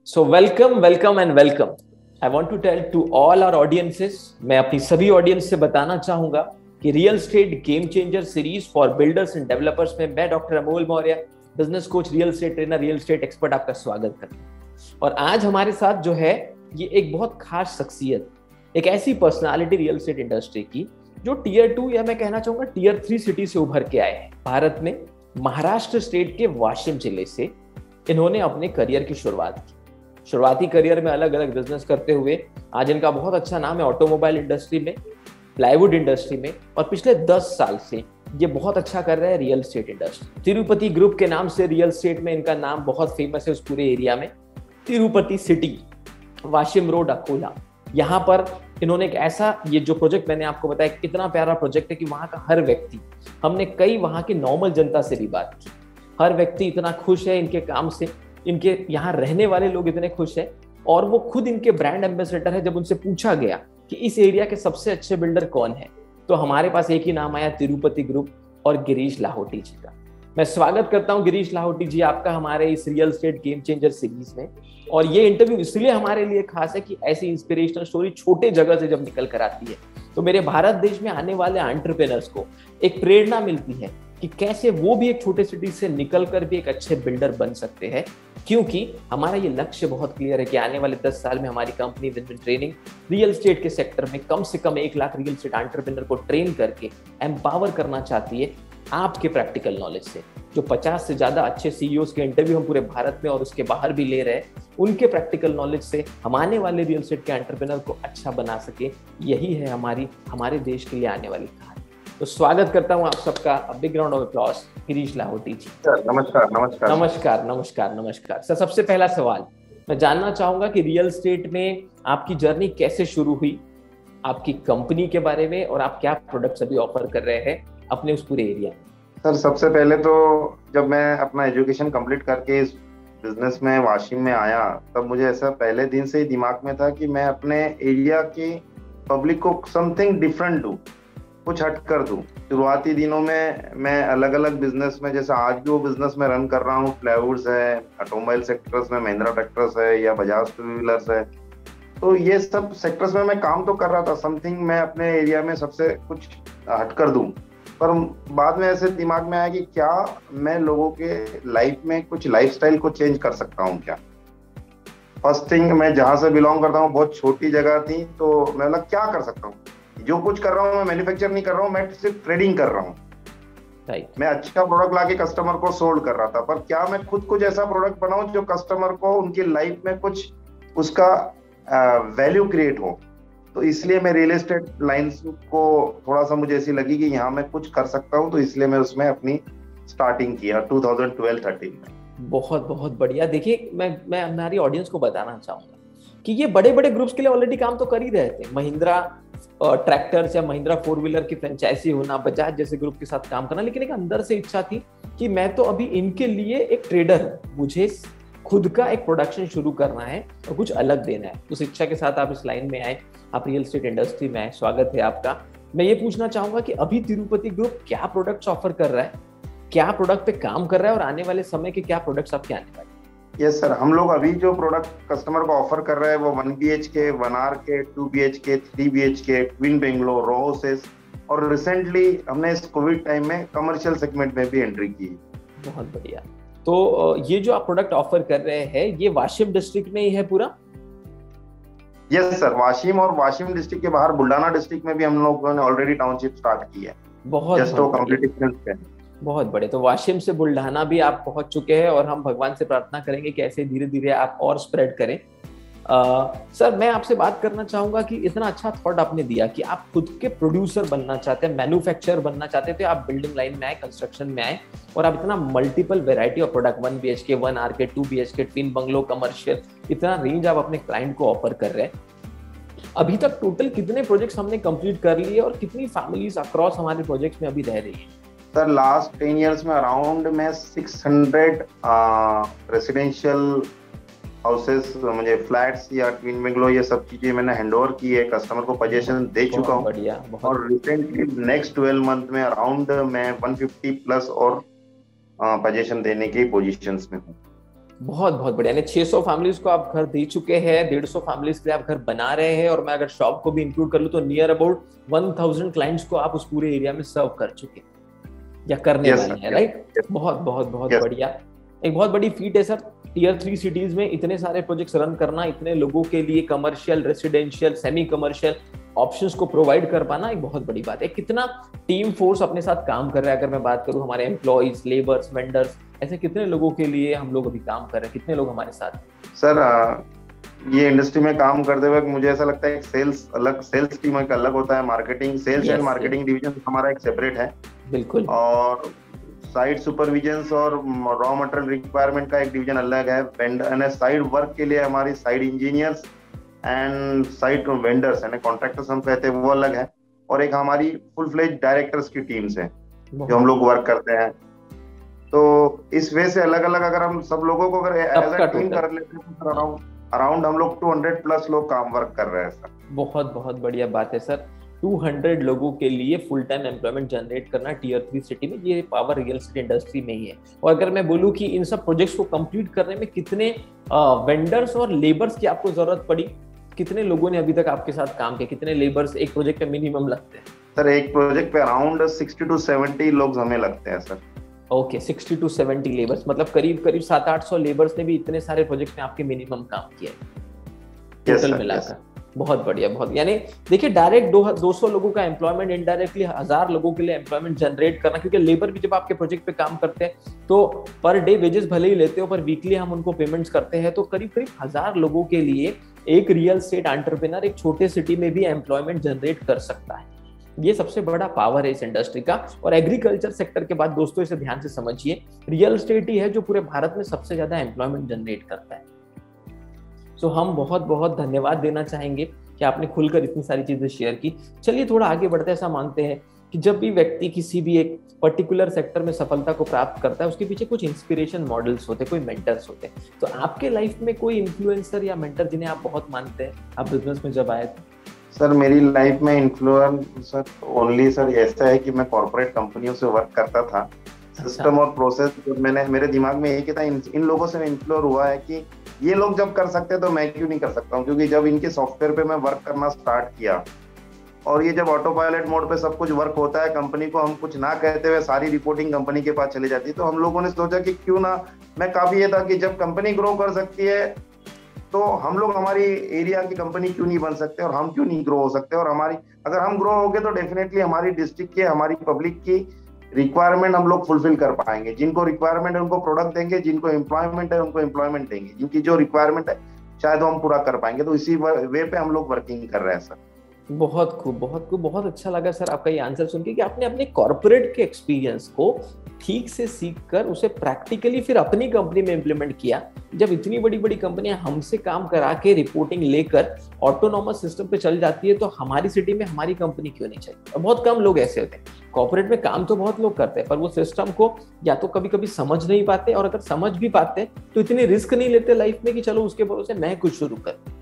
So welcome and welcome. I want to tell to all our audiences, मैं अपनी सभी audience से बताना चाहूंगा कि real estate game changer series for builders and developers में मैं doctor Amol Maurya, business coach, real estate trainer, real estate expert आपका स्वागत करता हूं। और आज हमारे साथ जो है ये एक बहुत खास शख्सियत, एक ऐसी पर्सनालिटी रियल स्टेट इंडस्ट्री की जो टीयर 2 या मैं कहना चाहूंगा टीयर 3 सिटी से उभर के आए हैं। भारत में महाराष्ट्र स्टेट के वाशिम जिले से इन्होंने अपने करियर की शुरुआत की। शुरुआती करियर में अलग अलग बिजनेस करते हुए आज इनका बहुत अच्छा नाम है ऑटोमोबाइल इंडस्ट्री में, प्लाईवुड इंडस्ट्री में, और पिछले 10 साल से ये बहुत अच्छा कर रहे हैं real estate industry. Tirupati group के नाम से रियल स्टेट में इनका नाम बहुत फेमस है उस पूरे एरिया में। तिरुपति सिटी, वाशिम रोड, अकोला, यहाँ पर इन्होंने एक ऐसा, ये जो प्रोजेक्ट मैंने आपको बताया इतना प्यारा प्रोजेक्ट है कि वहाँ का हर व्यक्ति, हमने कई वहाँ की नॉर्मल जनता से भी बात की, हर व्यक्ति इतना खुश है इनके काम से, इनके यहाँ रहने वाले लोग इतने खुश हैं, और वो खुद इनके ब्रांड एम्बेसडर है। जब उनसे पूछा गया कि इस एरिया के सबसे अच्छे बिल्डर कौन है, तो हमारे पास एक ही नाम आया, तिरुपति ग्रुप और गिरीश लाहोटी जी का। मैं स्वागत करता हूं गिरीश लाहोटी जी आपका हमारे इस real estate game changer series में। और ये इंटरव्यू इसलिए हमारे लिए खास है कि ऐसी इंस्पिरेशनल स्टोरी छोटे जगह से जब निकल कर आती है तो मेरे भारत देश में आने वाले एंटरप्रेन्योर्स को एक प्रेरणा मिलती है कि कैसे वो भी एक छोटे सिटी से निकलकर भी एक अच्छे बिल्डर बन सकते हैं। क्योंकि हमारा ये लक्ष्य बहुत क्लियर है कि आने वाले 10 साल में हमारी company with training real estate के सेक्टर में कम से कम 1 लाख रियल स्टेट एंटरप्रेन्योर को ट्रेन करके एम्पावर करना चाहती है आपके प्रैक्टिकल नॉलेज से। जो 50 से ज्यादा अच्छे सीईओज के इंटरव्यू हम पूरे भारत में और उसके बाहर भी ले रहे हैं, उनके प्रैक्टिकल नॉलेज से हम आने वाले रियल स्टेट के एंटरप्रेन्योर को अच्छा बना सके। यही है हमारे देश के लिए आने वाली कहानी। तो स्वागत करता हूं आप सबका, big round of applause Girish Lahoti ji. नमस्कार नमस्कार नमस्कार नमस्कार नमस्कार सर। सबसे पहला सवाल मैं जानना चाहूंगा कि रियल स्टेट में आपकी जर्नी कैसे शुरू हुई, आपकी कंपनी के बारे में, और आप क्या प्रोडक्ट्स अभी ऑफर कर रहे हैं अपने उस पूरे एरिया में। सर, सबसे पहले तो जब मैं अपना एजुकेशन कंप्लीट करके इस बिजनेस में वाशिम में आया, तब मुझे ऐसा पहले दिन से ही दिमाग में था कि मैं अपने एरिया की पब्लिक को समथिंग डिफरेंट दूं, कुछ हट कर दूं। शुरुआती दिनों में मैं अलग अलग बिजनेस में, जैसे आज भी वो बिजनेस में रन कर रहा हूँ, प्लाईवुड्स है, ऑटोमोबाइल सेक्टर्स में महिंद्रा ट्रैक्टर्स है या बजाज टू व्हीलर्स है, तो ये सब सेक्टर्स में मैं काम तो कर रहा था। समथिंग मैं अपने एरिया में सबसे कुछ हट कर दूं, पर बाद में ऐसे दिमाग में आया कि क्या मैं लोगों के लाइफ में कुछ लाइफस्टाइल को चेंज कर सकता हूँ क्या। फर्स्ट थिंग, मैं जहाँ से बिलोंग करता हूँ बहुत छोटी जगह थी, तो मैं बोला क्या कर सकता हूँ। जो कुछ कर रहा हूँ मैं मैन्युफैक्चर नहीं कर रहा हूँ, मैं सिर्फ ट्रेडिंग कर रहा हूँ। मैं अच्छा प्रोडक्ट लाके कस्टमर को सोल्ड कर रहा था, पर क्या मैं खुद कुछ ऐसा प्रोडक्ट बनाऊं जो कस्टमर को उनकी लाइफ में कुछ उसका वैल्यू क्रिएट हो। तो इसलिए मैं रियल एस्टेट लाइंस को थोड़ा सा मुझे ऐसी लगी कि यहाँ मैं कुछ कर सकता हूँ, तो इसलिए मैं उसमें अपनी स्टार्टिंग किया 2012-13 में। बहुत बहुत बढ़िया। देखिए, मैं हमारी ऑडियंस को बताना चाहूंगा कि ये बड़े बड़े ग्रुप्स के लिए ऑलरेडी काम तो कर ही रहे थे। महिंद्रा ट्रैक्टर्स या महिंद्रा 4 व्हीलर की फ्रेंचाइजी होना, बजाज जैसे ग्रुप के साथ काम करना, लेकिन एक अंदर से इच्छा थी कि मैं तो अभी इनके लिए एक ट्रेडर हूँ, मुझे खुद का एक प्रोडक्शन शुरू करना है और कुछ अलग देना है। उस इच्छा के साथ आप इस लाइन में आए, आप रियल एस्टेट इंडस्ट्री में आए, स्वागत है आपका। मैं ये पूछना चाहूंगा कि अभी तिरुपति ग्रुप क्या प्रोडक्ट्स ऑफर कर रहा है, क्या प्रोडक्ट पे काम कर रहा है, और आने वाले समय के क्या प्रोडक्ट्स आपके आने वाले? यस सर, हम लोग अभी जो प्रोडक्ट कस्टमर को ऑफर कर रहे हैं वो 1 BHK, 1 RK, 2 BHK, 3 BHK, twin Bangalore, रो हाउसेस, और रिसेंटली हमने इस कोविड टाइम में कमर्शियल सेगमेंट में भी एंट्री की। बहुत बढ़िया। तो ये जो आप प्रोडक्ट ऑफर कर रहे हैं ये वाशिम डिस्ट्रिक्ट में ही है पूरा? यस सर, वाशिम और वाशिम डिस्ट्रिक्ट के बाहर बुल्डाना डिस्ट्रिक्ट में भी हम लोगों ने ऑलरेडी टाउनशिप स्टार्ट की है। बहुत बड़े। तो वाशिम से बुल्ढाना भी आप पहुंच चुके हैं, और हम भगवान से प्रार्थना करेंगे कि ऐसे धीरे धीरे आप और स्प्रेड करें। सर, मैं आपसे बात करना चाहूंगा कि इतना अच्छा थॉट आपने दिया कि आप खुद के प्रोड्यूसर बनना चाहते हैं, मैन्युफैक्चरर बनना चाहते थे। आप बिल्डिंग लाइन में आए, कंस्ट्रक्शन में आए, और आप इतना multiple variety of product 1 BHK, 1 RK, 2 BHK, twin bungalow, commercial, इतना रेंज आप अपने क्लाइंट को ऑफर कर रहे हैं। अभी तक टोटल कितने प्रोजेक्ट्स हमने कंप्लीट कर लिए और कितनी फैमिलीज अक्रॉस हमारे प्रोजेक्ट्स में अभी रह रही है? सर, लास्ट 10 years में अराउंड मैं 600 रेसिडेंशियल हाउसेस, मुझे फ्लैट्स या ट्विन बेंगलो, ये सब चीजें मैंने हैंडओवर की है, कस्टमर को पोजीशन दे चुका हूँ। और रिसेंटली नेक्स्ट 12 month में अराउंड मैं 150 प्लस और पोजीशन देने की पोजीशंस में हूँ। बहुत बहुत बढ़िया। यानी 600 फैमिलीज को आप घर दे चुके हैं, 150 फैमिलीज के लिए आप घर बना रहे हैं, और मैं अगर शॉप को भी इंक्लूड कर लूं तो नियर अबाउट 1000 क्लाइंट्स को आप उस पूरे एरिया में सर्व कर चुके या करने वाले हैं, राइट? बहुत बहुत बहुत बढ़िया। एक बहुत बड़ी फीट है सर, टियर 3 सिटीज में इतने सारे प्रोजेक्ट्स रन करना, इतने लोगों के लिए commercial, residential, semi commercial options को प्रोवाइड कर पाना एक बहुत बड़ी बात है। कितना टीम फोर्स अपने साथ काम कर रहा है? अगर मैं बात करूं, हमारे एम्प्लॉइज, लेबर्स, वेंडर्स, ऐसे कितने लोगों के लिए हम लोग अभी काम कर रहे हैं? कितने लोग हमारे साथ? सर ये इंडस्ट्री में काम करते वक्त मुझे ऐसा लगता है, एक सेल्स टीम एक अलग होता है, marketing, sales and marketing division हमारा एक सेपरेट है। बिल्कुल। और साइट सुपरविजन और रॉ मटेरियल रिक्वायरमेंट का एक डिवीजन अलग है। वेंडर साइड वर्क के लिए हमारी side engineers and site vendors यानी कॉन्ट्रैक्टर्स हम कहते हैं, वो अलग है। और एक हमारी फुल फ्लेज डायरेक्टर्स की टीम्स है जो हम लोग वर्क करते हैं। तो इस वे से अलग अलग अगर हम सब लोगों को अगर एज अ टीम कर लेते हैं तो अराउंड हम लोग 200 प्लस लोग काम वर्क कर रहे हैं सर। बहुत बहुत बढ़िया बात है सर। 200 लोगों के लिए फुल टाइम एम्प्लॉयमेंट जनरेट करना टियर 3 सिटी में, ये पावर रियल एस्टेट इंडस्ट्री में ही है। और अगर मैं बोलूं कि इन सब प्रोजेक्ट्स को कंप्लीट करने में कितने वेंडर्स और लेबर्स की आपको जरूरत पड़ी, कितने लोगों ने अभी तक आपके साथ काम किया, कितने लेबर्स एक प्रोजेक्ट पे मिनिमम लगते हैं? सर एक प्रोजेक्ट पे अराउंड 60 to 70 लोग हमें लगते हैं सर। ओके, 60 to 70 लेबर्स, मतलब करीब करीब 700-800 लेबर्स ने भी इतने सारे प्रोजेक्ट में आपके मिनिमम काम किया है टोटल मिलाकर। बहुत बढ़िया, बहुत। यानी देखिए, डायरेक्ट 200 लोगों का एम्प्लॉयमेंट, इनडायरेक्टली 1000 लोगों के लिए एम्प्लॉयमेंट जनरेट करना, क्योंकि लेबर भी जब आपके प्रोजेक्ट पे काम करते हैं तो पर डे वेजेस भले ही लेते हो, पर वीकली हम उनको पेमेंट्स करते हैं। तो करीब करीब 1000 लोगों के लिए एक रियल एस्टेट एंटरप्रेन्योर एक छोटे सिटी में भी एम्प्लॉयमेंट जनरेट कर सकता है। ये सबसे बड़ा पावर है इस इंडस्ट्री का। और एग्रीकल्चर सेक्टर के बाद दोस्तों, इसे ध्यान से समझिए, रियल एस्टेट ही है जो पूरे भारत में सबसे ज्यादा एम्प्लॉयमेंट जनरेट करता है। तो हम बहुत बहुत धन्यवाद देना चाहेंगे कि आपने खुलकर इतनी सारी चीजें शेयर की। चलिए थोड़ा आगे बढ़ते हैं। ऐसा मानते हैं कि जब भी व्यक्ति किसी भी एक पर्टिकुलर सेक्टर में सफलता को प्राप्त करता है, उसके पीछे कुछ इंस्पिरेशन मॉडल्स होते हैं, कोई मेंटर्स होते हैं। तो आपके लाइफ में कोई इन्फ्लुएंसर या मेंटर जिन्हें आप बहुत मानते हैं, आप बिजनेस में जब आए थे? सर मेरी लाइफ में इन्फ्लुएंसर ओनली सर ऐसा है कि मैं कॉर्पोरेट कंपनियों से वर्क करता था। सिस्टम और प्रोसेस मैंने, मेरे दिमाग में एक ही था, इन लोगों से इन्फ्लुएंस हुआ है कि ये लोग जब कर सकते हैं तो मैं क्यों नहीं कर सकता हूँ। क्योंकि जब इनके सॉफ्टवेयर पे मैं वर्क करना स्टार्ट किया, और ये जब ऑटो पायलट मोड पे सब कुछ वर्क होता है, कंपनी को हम कुछ ना कहते हुए सारी रिपोर्टिंग कंपनी के पास चली जाती है, तो हम लोगों ने सोचा कि क्यों ना, मैं काफी ये था कि जब कंपनी ग्रो कर सकती है तो हम लोग हमारी एरिया की कंपनी क्यों नहीं बन सकते, और हम क्यों नहीं ग्रो हो सकते। और हमारी, अगर हम ग्रो हो गए तो डेफिनेटली हमारी डिस्ट्रिक्ट की, हमारी पब्लिक की रिक्वायरमेंट हम लोग फुलफिल कर पाएंगे। जिनको रिक्वायरमेंट है उनको प्रोडक्ट देंगे, जिनको एम्प्लॉयमेंट है उनको एम्प्लॉयमेंट देंगे, जिनकी जो रिक्वायरमेंट है शायद हम पूरा कर पाएंगे। तो इसी वे पे हम लोग वर्किंग कर रहे हैं सर। बहुत खूब, बहुत खूब। बहुत अच्छा लगा सर आपका ये आंसर सुन के कि आपने अपने कॉर्पोरेट के एक्सपीरियंस को ठीक से सीखकर उसे प्रैक्टिकली फिर अपनी कंपनी में इंप्लीमेंट किया। जब इतनी बड़ी बड़ी कंपनियां हमसे काम करा के रिपोर्टिंग लेकर ऑटोनॉमस सिस्टम पे चल जाती है, तो हमारी सिटी में हमारी कंपनी क्यों नहीं चाहिए? और बहुत कम लोग ऐसे होते हैं। कॉर्पोरेट में काम तो बहुत लोग करते हैं, पर वो सिस्टम को या तो कभी कभी समझ नहीं पाते, और अगर समझ भी पाते तो इतनी रिस्क नहीं लेते लाइफ में कि चलो उसके भरोसे मैं कुछ शुरू करूं।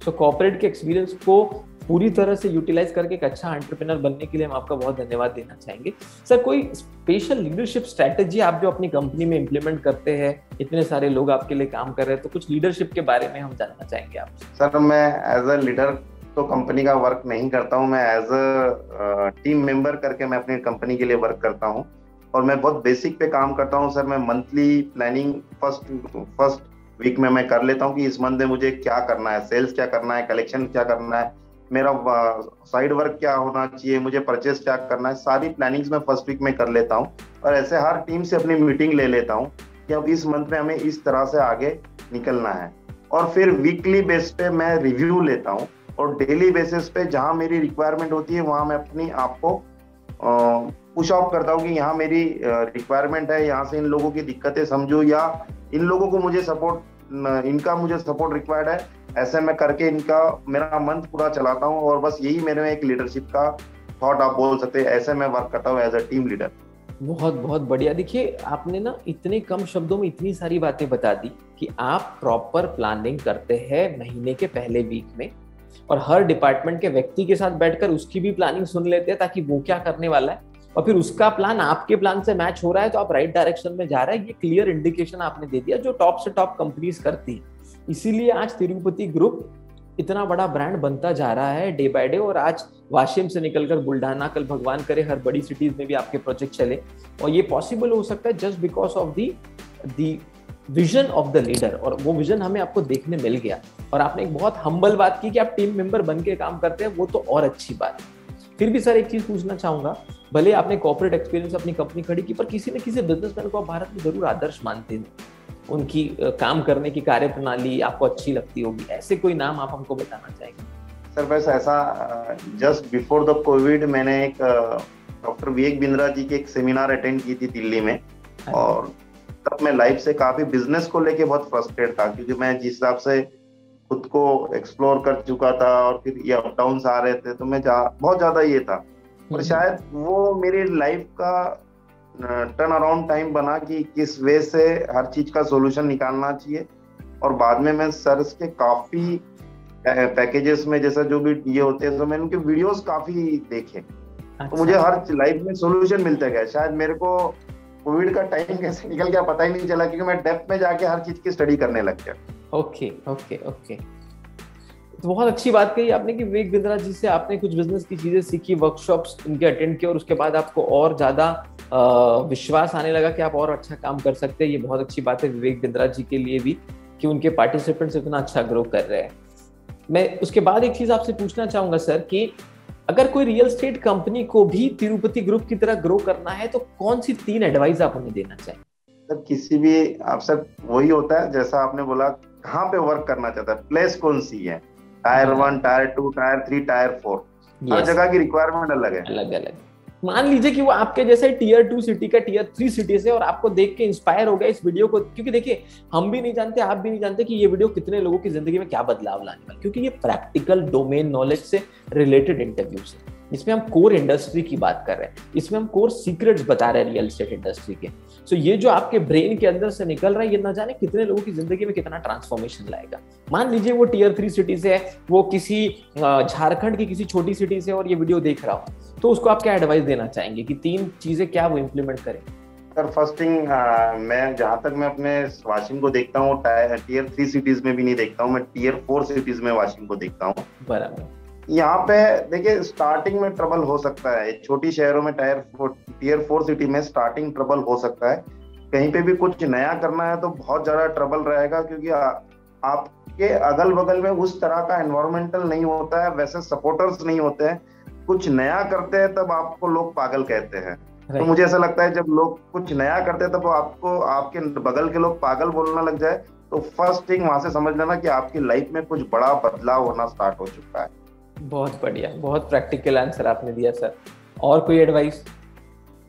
सो कॉर्पोरेट के एक्सपीरियंस को पूरी तरह से यूटिलाइज करके एक अच्छा एंटरप्रेन्योर बनने के लिए हम आपका बहुत धन्यवाद देना चाहेंगे। सर कोई स्पेशल लीडरशिप स्ट्रैटेजी आप जो अपनी कंपनी में इंप्लीमेंट करते हैं, इतने सारे लोग आपके लिए काम कर रहे हैं, तो कुछ लीडरशिप के बारे में हम जानना चाहेंगे आपसे। सर मैं एज अ लीडर तो कंपनी का वर्क नहीं करता हूँ, मैं एज अ टीम मेंबर करके मैं अपनी कंपनी के लिए वर्क करता हूँ। और मैं बहुत बेसिक पे काम करता हूँ सर। मैं मंथली प्लानिंग फर्स्ट वीक में मैं कर लेता हूँ कि इस मंथ में मुझे क्या करना है, सेल्स क्या करना है, कलेक्शन क्या करना है, मेरा साइड वर्क क्या होना चाहिए, मुझे परचेस क्या करना है, सारी प्लानिंग्स मैं फर्स्ट वीक में कर लेता हूँ। और ऐसे हर टीम से अपनी मीटिंग ले लेता हूँ कि अब इस मंथ में हमें इस तरह से आगे निकलना है। और फिर वीकली बेस पे मैं रिव्यू लेता हूँ, और डेली बेसिस पे जहाँ मेरी रिक्वायरमेंट होती है वहाँ मैं अपनी आप को पुश ऑफ करता हूँ कि यहाँ मेरी रिक्वायरमेंट है, यहाँ से इन लोगों की दिक्कतें समझो, या इन लोगों को मुझे सपोर्ट रिक्वायर्ड है। ऐसे मैं करके इनका मेरा मंथ पूरा चलाता हूँ। और बस यही मेरे में एक लीडरशिप का थॉट आप बोल सकते हैं, ऐसे मैं वर्क करता हूँ एज अ टीम लीडर। बहुत बहुत बढ़िया। देखिए आपने ना इतने कम शब्दों में इतनी सारी बातें बता दी कि आप प्रॉपर प्लानिंग करते हैं महीने के पहले वीक में, और हर डिपार्टमेंट के व्यक्ति के साथ बैठकर उसकी भी प्लानिंग सुन लेते हैं ताकि वो क्या करने वाला है और फिर उसका प्लान आपके प्लान से मैच हो रहा है तो आप राइट डायरेक्शन में जा रहे हैं, ये क्लियर इंडिकेशन आपने दे दिया जो टॉप से टॉप कंपनीज करती है। इसीलिए आज तिरुपति ग्रुप इतना बड़ा ब्रांड बनता जा रहा है डे बाय डे, और आज वाशिम से निकलकर बुल्ढाना, कल भगवान करे हर बड़ी सिटीज में भी आपके प्रोजेक्ट चले, और ये पॉसिबल हो सकता है just because of the vision of the leader, और वो विजन हमें आपको देखने मिल गया। और आपने एक बहुत हम्बल बात की कि आप टीम मेंबर बन के काम करते हैं, वो तो और अच्छी बात है। फिर भी सर एक चीज पूछना चाहूंगा, भले आपने कॉर्पोरेट एक्सपीरियंस अपनी कंपनी खड़ी की, पर किसी न किसी बिजनेसमैन को आप भारत में जरूर आदर्श मानते हैं, उनकी काम करने की कार्य प्रणाली आपको अच्छी लगती होगी, ऐसे कोई नाम आप हमको बताना चाहेंगे? सर बस ऐसा जस्ट बिफोर द कोविड मैंने एक डॉक्टर विवेक बिंद्रा जी की एक सेमिनार अटेंड की थी दिल्ली में, और तब मैं लाइफ से काफी बिजनेस को लेके बहुत फ्रस्ट्रेट था, क्योंकि मैं जिस हिसाब से खुद को एक्सप्लोर कर चुका था और फिर ये अप डाउन आ रहे थे, तो मैं बहुत ज्यादा ये था। और शायद वो मेरी लाइफ का टर्न अराउंड टाइम बना कि किस वे से हर चीज का सॉल्यूशन निकालना चाहिए। और बाद में मैं सर्च के काफी पैकेजेस में जैसा जो भी ये होते हैं, तो मैंने उनके वीडियोस काफी देखे। तो मुझे हर लाइफ में सॉल्यूशन मिलता गया। शायद मेरे को कोविड का टाइम कैसे निकल गया पता ही नहीं चला, क्योंकि मैं डेप्थ में जाके हर चीज की स्टडी करने लग गया। ओके ओके ओके, तो बहुत अच्छी बात कही आपने कि विवेक बिंद्रा जी से आपने कुछ बिजनेस की चीजें सीखी, वर्कशॉप्स इनके अटेंड किए, और उसके बाद आपको और ज्यादा विश्वास आने लगा कि आप और अच्छा काम कर सकते हैं। ये बहुत अच्छी बात है विवेक बिंद्रा जी के लिए भी कि उनके पार्टिसिपेंट्स इतना अच्छा ग्रो कर रहे हैं। मैं उसके बाद एक चीज आपसे पूछना चाहूंगा सर कि अगर कोई रियल एस्टेट कंपनी को भी तिरुपति ग्रुप की तरह ग्रो करना है तो कौन सी 3 एडवाइस आप उन्हें देना चाहिए? सर किसी भी आपसे वही होता है, जैसा आपने बोला कहाँ पे वर्क करना चाहता है, प्लेस कौन सी है, टायर 1, टायर 2, टायर 3, टायर 4, हर जगह की रिक्वायरमेंट अलग है। अलग अलग। मान लीजिए कि वो आपके जैसे टियर 2 सिटी का टियर 3 सिटी से, और आपको देख के इंस्पायर हो गया इस वीडियो को, क्योंकि देखिए हम भी नहीं जानते, आप भी नहीं जानते कि ये वीडियो कितने लोगों की जिंदगी में क्या बदलाव लाने वाला, क्योंकि ये प्रैक्टिकल डोमेन नॉलेज से रिलेटेड इंटरव्यूज है। इसमें हम कोर इंडस्ट्री की बात कर रहे हैं, इसमें हम कोर सीक्रेट्स बता रहे हैं रियल एस्टेट इंडस्ट्री के। सो ये जो आपके ब्रेन के अंदर से निकल रहा है, ये ना जाने कितने लोगों की जिंदगी में कितना ट्रांसफॉर्मेशन लाएगा। मान लीजिए वो टियर 3 सिटी से है, वो किसी झारखंड की किसी छोटी सिटी से और ये वीडियो देख रहा हो, तो उसको आप क्या एडवाइस देना चाहेंगे कि 3 चीजें क्या वो इंप्लीमेंट करें? सर फर्स्ट थिंग, मैं जहां तक मैं अपने वाशिंग को देखता हूँ, टियर 3 सिटीज में भी नहीं देखता हूँ, मैं टियर 4 सिटीज में वाशिंग को देखता हूँ। बराबर। यहाँ पे देखिए स्टार्टिंग में ट्रबल हो सकता है, छोटी शहरों में टियर 4 सिटी में स्टार्टिंग ट्रबल हो सकता है। कहीं पे भी कुछ नया करना है तो बहुत ज्यादा ट्रबल रहेगा, क्योंकि आपके अगल बगल में उस तरह का एनवायरमेंटल नहीं होता है, वैसे सपोर्टर्स नहीं होते हैं। कुछ नया करते हैं तब आपको लोग पागल कहते हैं। तो मुझे ऐसा लगता है जब लोग कुछ नया करते हैं तब आपको आपके बगल के लोग पागल बोलना लग जाए, तो फर्स्ट थिंग वहां से समझ लेना कि आपकी लाइफ में कुछ बड़ा बदलाव होना स्टार्ट हो चुका है। बहुत बढ़िया, बहुत प्रैक्टिकल आंसर आपने दिया सर। और कोई एडवाइस?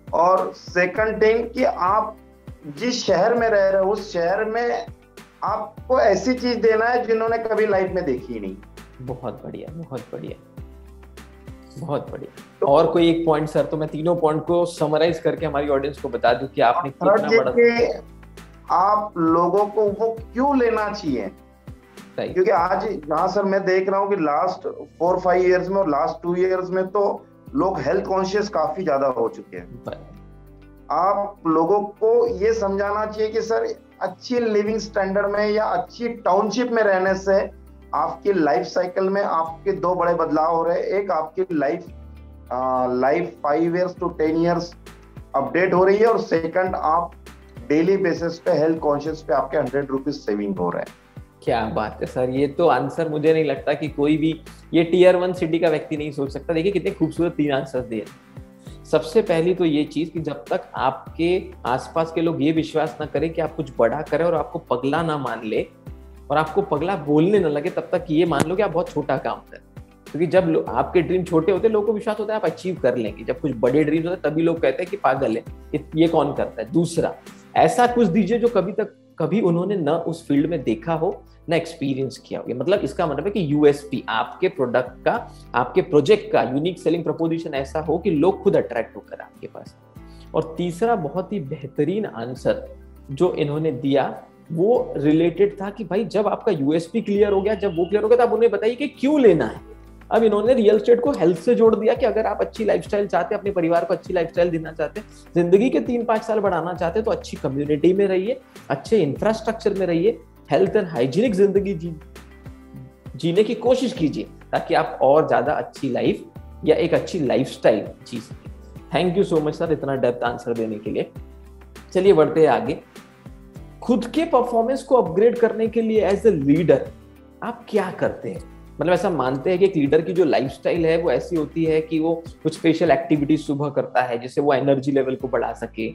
और सेकंड थिंग कि आप जिस शहर में रह रहे हो उस शहर में आपको ऐसी चीज देना है जिन्होंने कभी लाइफ में देखी ही नहीं। बहुत बढ़िया, बहुत बढ़िया, बहुत बढ़िया। तो और कोई एक पॉइंट सर? तो मैं तीनों पॉइंट को समराइज करके हमारी ऑडियंस को बता दूं कि आपने कितना बड़ा, आप लोगों को वो क्यों लेना चाहिए। क्योंकि आज जहाँ सर मैं देख रहा हूँ कि लास्ट 4-5 इयर्स में और लास्ट 2 इयर्स में तो लोग हेल्थ कॉन्शियस काफी ज्यादा हो चुके हैं। आप लोगों को ये समझाना चाहिए कि सर अच्छी लिविंग स्टैंडर्ड में या अच्छी टाउनशिप में रहने से आपकी लाइफ साइकिल में आपके 2 बड़े बदलाव हो रहे हैं। एक, आपकी life 5 years to 10 years update हो रही है, और सेकंड, आप डेली बेसिस पे हेल्थ कॉन्शियस पे आपके 100 रुपीज सेविंग हो रहे हैं। क्या बात है सर, ये तो आंसर मुझे नहीं लगता कि कोई भी ये टियर 1 सिटी का व्यक्ति नहीं सोच सकता। देखिए कितने खूबसूरत 3 आंसर दिए। सबसे पहली तो ये चीज कि जब तक आपके आसपास के लोग ये विश्वास ना करें कि आप कुछ बड़ा करें और आपको पगला ना मान ले और आपको पगला बोलने ना लगे, तब तक ये मान लो कि आप बहुत छोटा काम करें। क्योंकि जब आपके ड्रीम छोटे होते हैं, लोगों को विश्वास होता है आप अचीव कर लेंगे। जब कुछ बड़े ड्रीम्स होते हैं तभी लोग कहते हैं कि पागल है, ये कौन करता है। दूसरा, ऐसा कुछ दीजिए जो कभी उन्होंने न उस फील्ड में देखा हो, न एक्सपीरियंस किया हो। मतलब इसका मतलब है कि यूएसपी आपके प्रोडक्ट का, आपके प्रोजेक्ट का यूनिक सेलिंग प्रपोजिशन ऐसा हो कि लोग खुद अट्रैक्ट होकर आपके पास। और तीसरा बहुत ही बेहतरीन आंसर जो इन्होंने दिया वो रिलेटेड था कि भाई जब आपका यूएसपी क्लियर हो गया, जब वो क्लियर हो गया, तो आप उन्हें बताइए कि क्यों लेना है। अब इन्होंने रियल एस्टेट को हेल्थ से जोड़ दिया कि अगर आप अच्छी लाइफस्टाइल चाहते हैं, अपने परिवार को अच्छी लाइफस्टाइल देना चाहते हैं, जिंदगी के 3-5 साल बढ़ाना चाहते हैं, तो अच्छी कम्युनिटी में रहिए, अच्छे इंफ्रास्ट्रक्चर में रहिए, हेल्थ एंड हाइजीनिक जिंदगी जीने की कोशिश कीजिए, ताकि आप और ज्यादा अच्छी लाइफ या एक अच्छी लाइफस्टाइल जी सके। Thank you so much sir इतना डेप्थ आंसर देने के लिए। चलिए बढ़ते हैं आगे। खुद के परफॉर्मेंस को अपग्रेड करने के लिए एज ए लीडर आप क्या करते हैं? मतलब ऐसा मानते हैं कि एक लीडर की जो लाइफस्टाइल है वो ऐसी होती है कि वो कुछ स्पेशल एक्टिविटीज सुबह करता है जिससे वो एनर्जी लेवल को बढ़ा सके,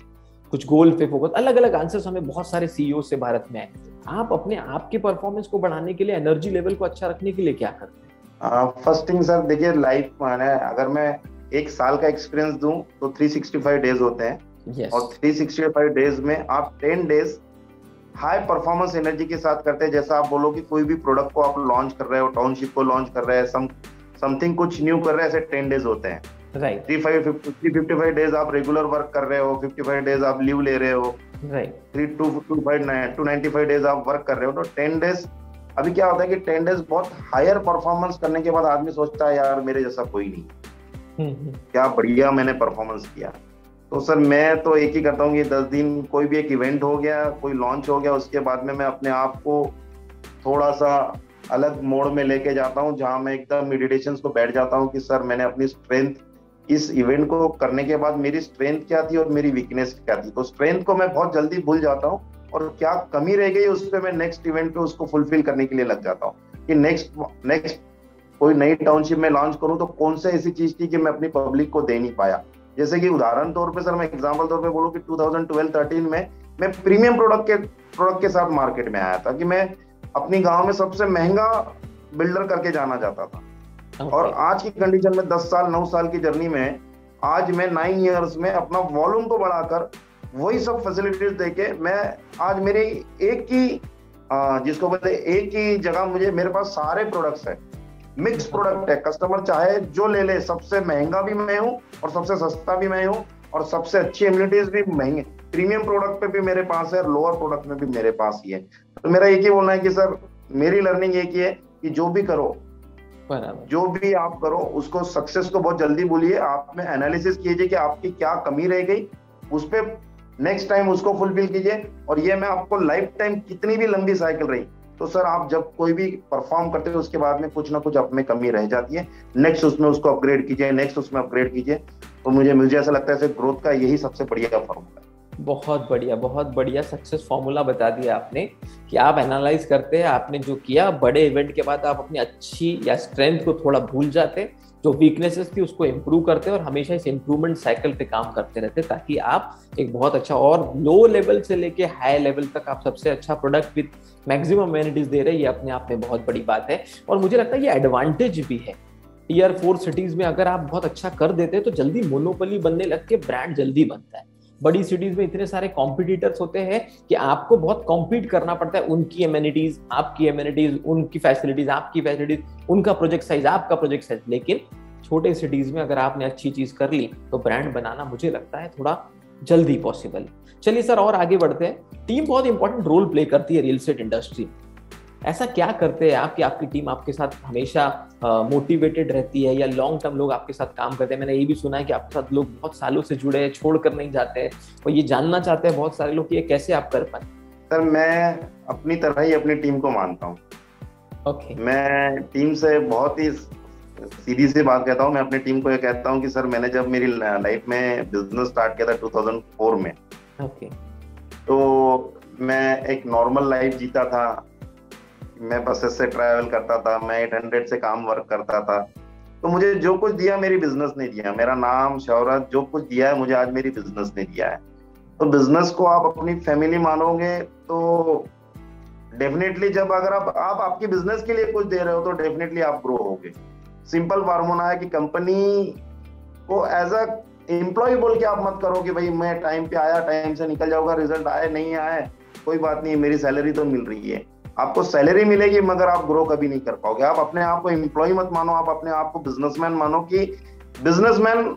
कुछ गोल पे फोकस, अलग अलग आंसर्स हमें बहुत सारे सीईओ से भारत में है। आप अपने आप के परफॉर्मेंस को बढ़ाने के लिए, एनर्जी लेवल को अच्छा रखने के लिए क्या करते हैं? फर्स्ट थिंग सर, देखिए लाइफ में अगर मैं एक साल का एक्सपीरियंस दूं तो 365 डेज होते हैं। yes. और 365 डेज में आप 10 डेज हाई परफॉर्मेंस एनर्जी के साथ करते हैं। जैसा आप बोलो कि कोई भी प्रोडक्ट को आप लॉन्च कर रहे हो, टाउनशिप को लॉन्च कर रहे हैं, समथिंग कुछ न्यू कर रहे हैं, ऐसे 10 डेज होते हैं। राइट। 355 डेज आप रेगुलर वर्क कर रहे हो, 55 डेज आप लीव ले रहे हो, राइट। 295 डेज आप वर्क कर रहे हो, तो 10 डेज। अभी क्या होता है कि 10 डेज बहुत हायर परफॉर्मेंस करने के बाद आदमी सोचता है यार मेरे जैसा कोई नहीं, क्या बढ़िया मैंने परफॉर्मेंस किया। तो सर मैं तो एक ही करता हूँ कि 10 दिन कोई भी एक इवेंट हो गया, कोई लॉन्च हो गया, उसके बाद में मैं अपने आप को थोड़ा सा अलग मोड में लेके जाता हूँ, जहाँ मैं एकदम मेडिटेशन को बैठ जाता हूँ कि सर मैंने अपनी स्ट्रेंथ, इस इवेंट को करने के बाद मेरी स्ट्रेंथ क्या थी और मेरी वीकनेस क्या थी। तो स्ट्रेंथ को मैं बहुत जल्दी भूल जाता हूँ और क्या कमी रह गई उस पर मैं नेक्स्ट इवेंट पे उसको फुलफिल करने के लिए लग जाता हूँ कि नेक्स्ट कोई नई टाउनशिप में लॉन्च करूँ तो कौन सी ऐसी चीज थी कि मैं अपनी पब्लिक को दे नहीं पाया। जैसे कि उदाहरण तौर पे सर मैं एग्जांपल तौर पे बोलूं कि 2012-13 में मैं प्रीमियम प्रोडक्ट के साथ मार्केट में आया था कि मैं अपनी गांव में सबसे महंगा बिल्डर करके जाना चाहता था। और आज की कंडीशन में 10 साल 9 साल की जर्नी में आज मैं 9 इयर्स में अपना वॉल्यूम को बढ़ाकर वही सब फैसिलिटीज देके मैं आज मेरे एक ही जिसको बोलते एक ही जगह मेरे पास सारे प्रोडक्ट्स है, मिक्स प्रोडक्ट है। कस्टमर चाहे जो ले ले, सबसे महंगा भी मैं हूँ और सबसे सस्ता भी मैं हूँ और सबसे अच्छी एम्यूनिटीज भी महंगे प्रीमियम प्रोडक्ट पे भी मेरे पास है और लोअर प्रोडक्ट में भी मेरे पास ही है। तो मेरा एक ही बोलना है कि सर मेरी लर्निंग एक ही है कि जो भी करो, जो भी आप करो उसको सक्सेस को बहुत जल्दी भूलिए, आप में एनालिसिस कीजिए कि आपकी क्या कमी रह गई, उस पर नेक्स्ट टाइम उसको फुलफिल कीजिए। और ये मैं आपको लाइफ टाइम कितनी भी लंबी साइकिल रही तो सर आप जब कोई भी परफॉर्म करते हो उसके बाद में कुछ ना कुछ आप में कमी रह जाती है, नेक्स्ट उसमें उसको अपग्रेड कीजिए, नेक्स्ट उसमें अपग्रेड कीजिए। तो मुझे ऐसा लगता है ग्रोथ का यही सबसे बढ़िया फॉर्मूला है। बहुत बढ़िया सक्सेस फॉर्मूला बता दिया आपने कि आप एनालाइज करते हैं, आपने जो किया बड़े इवेंट के बाद आप अपनी अच्छी या स्ट्रेंथ को थोड़ा भूल जाते, जो वीकनेसेस थी उसको इम्प्रूव करते और हमेशा इस इम्प्रूवमेंट साइकिल पे काम करते रहते ताकि आप एक बहुत अच्छा और लो लेवल से लेके हाई लेवल तक आप सबसे अच्छा प्रोडक्ट विद मैक्सिमम अमेनिटीज दे रहे हैं। ये अपने आप में बहुत बड़ी बात है और मुझे लगता है ये एडवांटेज भी है। टियर 4 सिटीज में अगर आप बहुत अच्छा कर देते हैं तो जल्दी मोनोपोली बनने लग के ब्रांड जल्दी बनता है। बड़ी सिटीज में इतने सारे कॉम्पिटिटर्स होते हैं कि आपको बहुत कॉम्पीट करना पड़ता है, उनकी एमेनिटीज, आपकी एमेनिटीज, उनकी फैसिलिटीज, आपकी फैसिलिटीज, उनका प्रोजेक्ट साइज, आपका प्रोजेक्ट साइज। लेकिन छोटे सिटीज में अगर आपने अच्छी चीज कर ली तो ब्रांड बनाना मुझे लगता है थोड़ा जल्दी पॉसिबल। चलिए सर और आगे बढ़ते हैं। टीम बहुत इंपॉर्टेंट रोल प्ले करती है रियल एस्टेट इंडस्ट्री। ऐसा क्या करते हैं आप कि आपकी टीम आपके साथ हमेशा मोटिवेटेड रहती है या लॉन्ग टर्म लोग आपके साथ काम करते हैं? मैंने ये भी सुना है कि आपके साथ लोग बहुत सालों से जुड़े हैं, छोड़कर नहीं जाते हैं, और ये जानना चाहते हैं बहुत सारे लोग कि ये कैसे आप कर पाए। सर मैं अपनी तरह ही अपनी टीम को मानता हूँ। ओके। मैं टीम से बहुत ही सीधी सी बात कहता हूँ। मैं अपनी टीम को ये कहता हूँ कि सर मैंने जब मेरी लाइफ में बिजनेस स्टार्ट किया था 2004 में, ओके, तो मैं एक नॉर्मल लाइफ जीता था। मैं बसेस से ट्रैवल करता था, मैं 800 से काम वर्क करता था। तो मुझे जो कुछ दिया मेरी बिजनेस ने दिया, मेरा नाम शोहरत जो कुछ दिया है मुझे आज मेरी बिजनेस ने दिया है। तो बिजनेस को आप अपनी फैमिली मानोगे तो डेफिनेटली जब अगर आप आपकी बिजनेस के लिए कुछ दे रहे हो तो डेफिनेटली आप ग्रो होगे। सिंपल फार्मूला है कि कंपनी को एज अ एम्प्लॉय बोल के आप मत करो कि भाई मैं टाइम पे आया, टाइम से निकल जाऊंगा, रिजल्ट आए नहीं आए कोई बात नहीं, मेरी सैलरी तो मिल रही है। आपको सैलरी मिलेगी मगर आप ग्रो कभी नहीं कर पाओगे। आप अपने आप को एम्प्लॉय मत मानो, आप अपने आप को बिजनेसमैन मानो कि बिजनेसमैन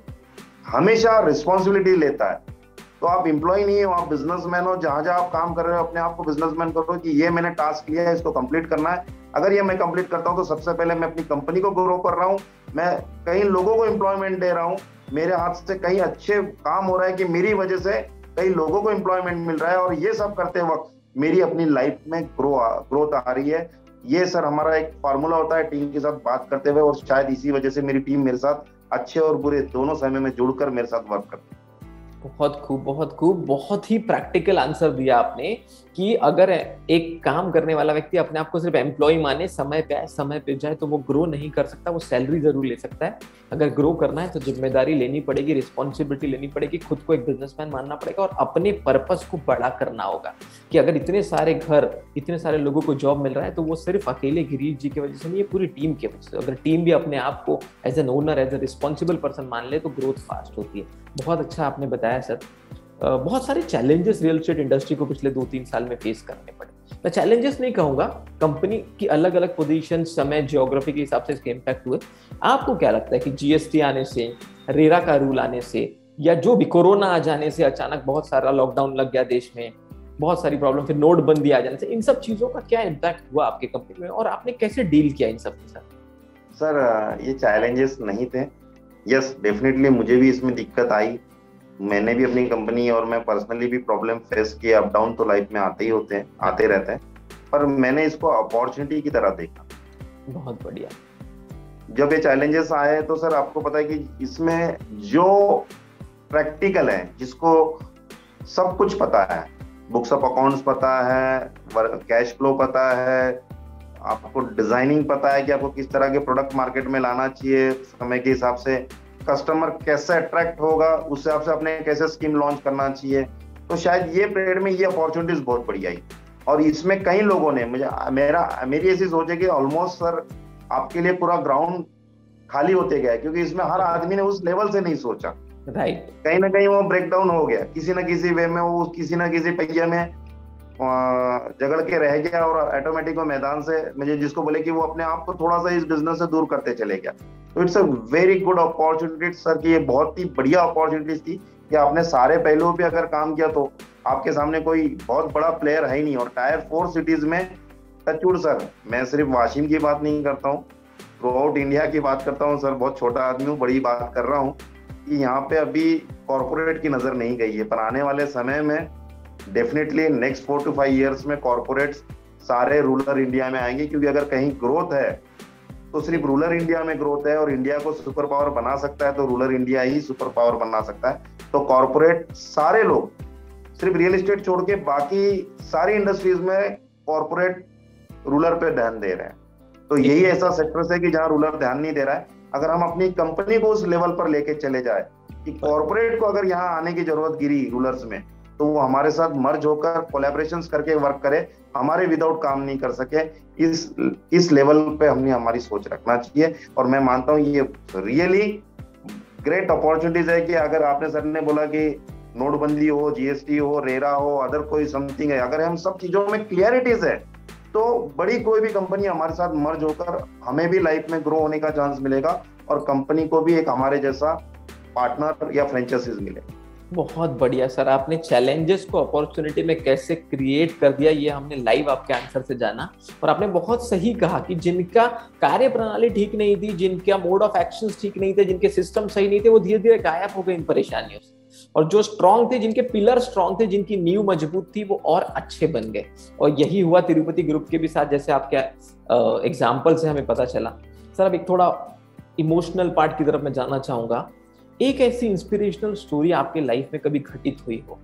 हमेशा रिस्पॉन्सिबिलिटी लेता है। तो आप एम्प्लॉय नहीं हो, आप बिजनेसमैन हो। जहां जहां आप काम कर रहे हो अपने आप को बिजनेसमैन करो कि ये मैंने टास्क लिया है, इसको कंप्लीट करना है। अगर ये मैं कंप्लीट करता हूँ तो सबसे पहले मैं अपनी कंपनी को ग्रो कर रहा हूँ, मैं कई लोगों को एम्प्लॉयमेंट दे रहा हूँ, मेरे हाथ से कई अच्छे काम हो रहा है कि मेरी वजह से कई लोगों को एम्प्लॉयमेंट मिल रहा है, और ये सब करते वक्त मेरी अपनी लाइफ में ग्रोथ आ रही है। ये सर हमारा एक फार्मूला होता है टीम के साथ बात करते हुए, और शायद इसी वजह से मेरी टीम मेरे साथ अच्छे और बुरे दोनों समय में जुड़कर मेरे साथ वर्क करती है। बहुत खूब, बहुत खूब, बहुत ही प्रैक्टिकल आंसर दिया आपने कि अगर एक काम करने वाला व्यक्ति अपने आप को सिर्फ एम्प्लॉय माने, समय पे आए समय पे जाए, तो वो ग्रो नहीं कर सकता। वो सैलरी जरूर ले सकता है, अगर ग्रो करना है तो जिम्मेदारी लेनी पड़ेगी, रिस्पॉन्सिबिलिटी लेनी पड़ेगी, खुद को एक बिजनेसमैन मानना पड़ेगा और अपने पर्पस को बड़ा करना होगा। कि अगर इतने सारे घर, इतने सारे लोगों को जॉब मिल रहा है तो वो सिर्फ अकेले गिरीश जी की वजह से नहीं, ये पूरी टीम की वजह से। अगर टीम भी अपने आप को as an owner, as a responsible person मान ले तो ग्रोथ फास्ट होती है। बहुत अच्छा आपने बताया सर। बहुत सारे चैलेंजेस रियल एस्टेट इंडस्ट्री को पिछले 2-3 साल में फेस करने पड़े। मैं चैलेंजेस नहीं कहूंगा, कंपनी की अलग अलग पोजीशन, समय, जियोग्राफी के हिसाब से इसके इम्पैक्ट हुए। आपको क्या लगता है कि जीएसटी आने से, रेरा का रूल आने से, या जो भी कोरोना आ जाने से, अचानक बहुत सारा लॉकडाउन लग गया देश में, बहुत सारी प्रॉब्लम, फिर नोटबंदी आ जाने से, इन सब चीजों का क्या इम्पैक्ट हुआ आपके कंपनी में और आपने कैसे डील किया इन सब के साथ? सर ये चैलेंजेस नहीं थे। यस, डेफिनेटली मुझे भी इसमें दिक्कत आई। मैंने भी अपनी कंपनी और मैं पर्सनली भी प्रॉब्लम फेस किए। अप डाउन तो लाइफ में आते ही होते हैं, आते रहते हैं, पर मैंने इसको अपॉर्चुनिटी की तरह देखा। बहुत बढ़िया। जब ये चैलेंजेस आए तो सर आपको पता है कि इसमें जो प्रैक्टिकल है, जिसको सब कुछ पता है, बुक्स ऑफ अकाउंट्स पता है, कैश फ्लो पता है, आपको डिजाइनिंग पता है कि आपको किस तरह के प्रोडक्ट मार्केट में लाना चाहिए समय के हिसाब से, कस्टमर कैसे अट्रैक्ट होगा उस हिसाब से अपने कैसे स्कीम लॉन्च करना चाहिए, तो शायद ये पीरियड में ये अपॉर्चुनिटीज बहुत बढ़िया आई। और इसमें कई लोगों ने मेरी ऐसी सोच है कि ऑलमोस्ट सर आपके लिए पूरा ग्राउंड खाली होते गया, क्योंकि इसमें हर आदमी ने उस लेवल से नहीं सोचा। राइट। कहीं ना कहीं वो ब्रेक डाउन हो गया, किसी ना किसी वे में वो किसी ना किसी पहिए में जगड़ के रह गया, और ऑटोमेटिक वो मैदान से, मुझे जिसको बोले कि वो अपने आप को थोड़ा सा इस बिजनेस से दूर करते चले गया। तो it's a very good opportunity sir, कि ये बहुत ही बढ़िया अपॉर्चुनिटीज थी कि आपने सारे पहलुओं पे अगर काम किया तो आपके सामने कोई बहुत बड़ा प्लेयर है ही नहीं। और टायर 4 सिटीज में टचवुड सर, मैं सिर्फ वाशिम की बात नहीं करता हूँ, थ्रू आउट इंडिया की बात करता हूँ सर। बहुत छोटा आदमी हूँ, बड़ी बात कर रहा हूँ कि यहाँ पे अभी कॉर्पोरेट की नजर नहीं गई है, पर आने वाले समय में डेफिनेटली नेक्स्ट 4 to 5 ईयर्स में कॉर्पोरेट्स सारे रूरल इंडिया में आएंगे। क्योंकि अगर कहीं ग्रोथ है तो सिर्फ रूरल इंडिया में ग्रोथ है, और इंडिया को सुपर पावर बना सकता है तो रूरल इंडिया ही सुपर पावर बना सकता है। तो कॉर्पोरेट सारे लोग, सिर्फ रियल एस्टेट छोड़ के बाकी सारी इंडस्ट्रीज में कॉर्पोरेट रूरल पे ध्यान दे रहे हैं। तो यही ऐसा सेक्टर है कि जहाँ रूरल ध्यान नहीं दे रहा है। अगर हम अपनी कंपनी को उस लेवल पर लेके चले जाए कि कॉर्पोरेट को अगर यहाँ आने की जरूरत गिरी रूरल्स में, तो वो हमारे साथ मर्ज होकर कोलैबोरेशंस करके वर्क करे, हमारे विदाउट काम नहीं कर सके, इस लेवल पे हमने हमारी सोच रखना चाहिए। और मैं मानता हूँ ये रियली ग्रेट अपॉर्चुनिटीज है कि अगर आपने सर ने बोला कि नोटबंदी हो, जीएसटी हो, रेरा हो, अदर कोई समथिंग है, अगर हम सब चीजों में क्लियरिटीज है तो बड़ी कोई भी कंपनी हमारे साथ मर्ज होकर हमें भी लाइफ में ग्रो होने का चांस मिलेगा, और कंपनी को भी एक हमारे जैसा पार्टनर या फ्रेंचाइजीज मिलेगा। बहुत बढ़िया सर, आपने चैलेंजेस को अपॉर्चुनिटी में कैसे क्रिएट कर दिया ये हमने लाइव आपके आंसर से जाना। और आपने बहुत सही कहा कि जिनका कार्य प्रणाली ठीक नहीं थी, जिनका मोड ऑफ एक्शंस ठीक नहीं थे, जिनके सिस्टम सही नहीं थे, वो धीरे धीरे गायब हो गए इन परेशानियों से। और जो स्ट्रांग थे, जिनके पिलर स्ट्रांग थे, जिनकी नींव मजबूत थी, वो और अच्छे बन गए। और यही हुआ तिरुपति ग्रुप के भी साथ, जैसे आपके एग्जाम्पल से हमें पता चला। सर अब एक थोड़ा इमोशनल पार्ट की तरफ मैं जाना चाहूंगा। एक ऐसी इंस्पिरेशनल स्टोरी आपके लाइफ में कभी घटित हुई हो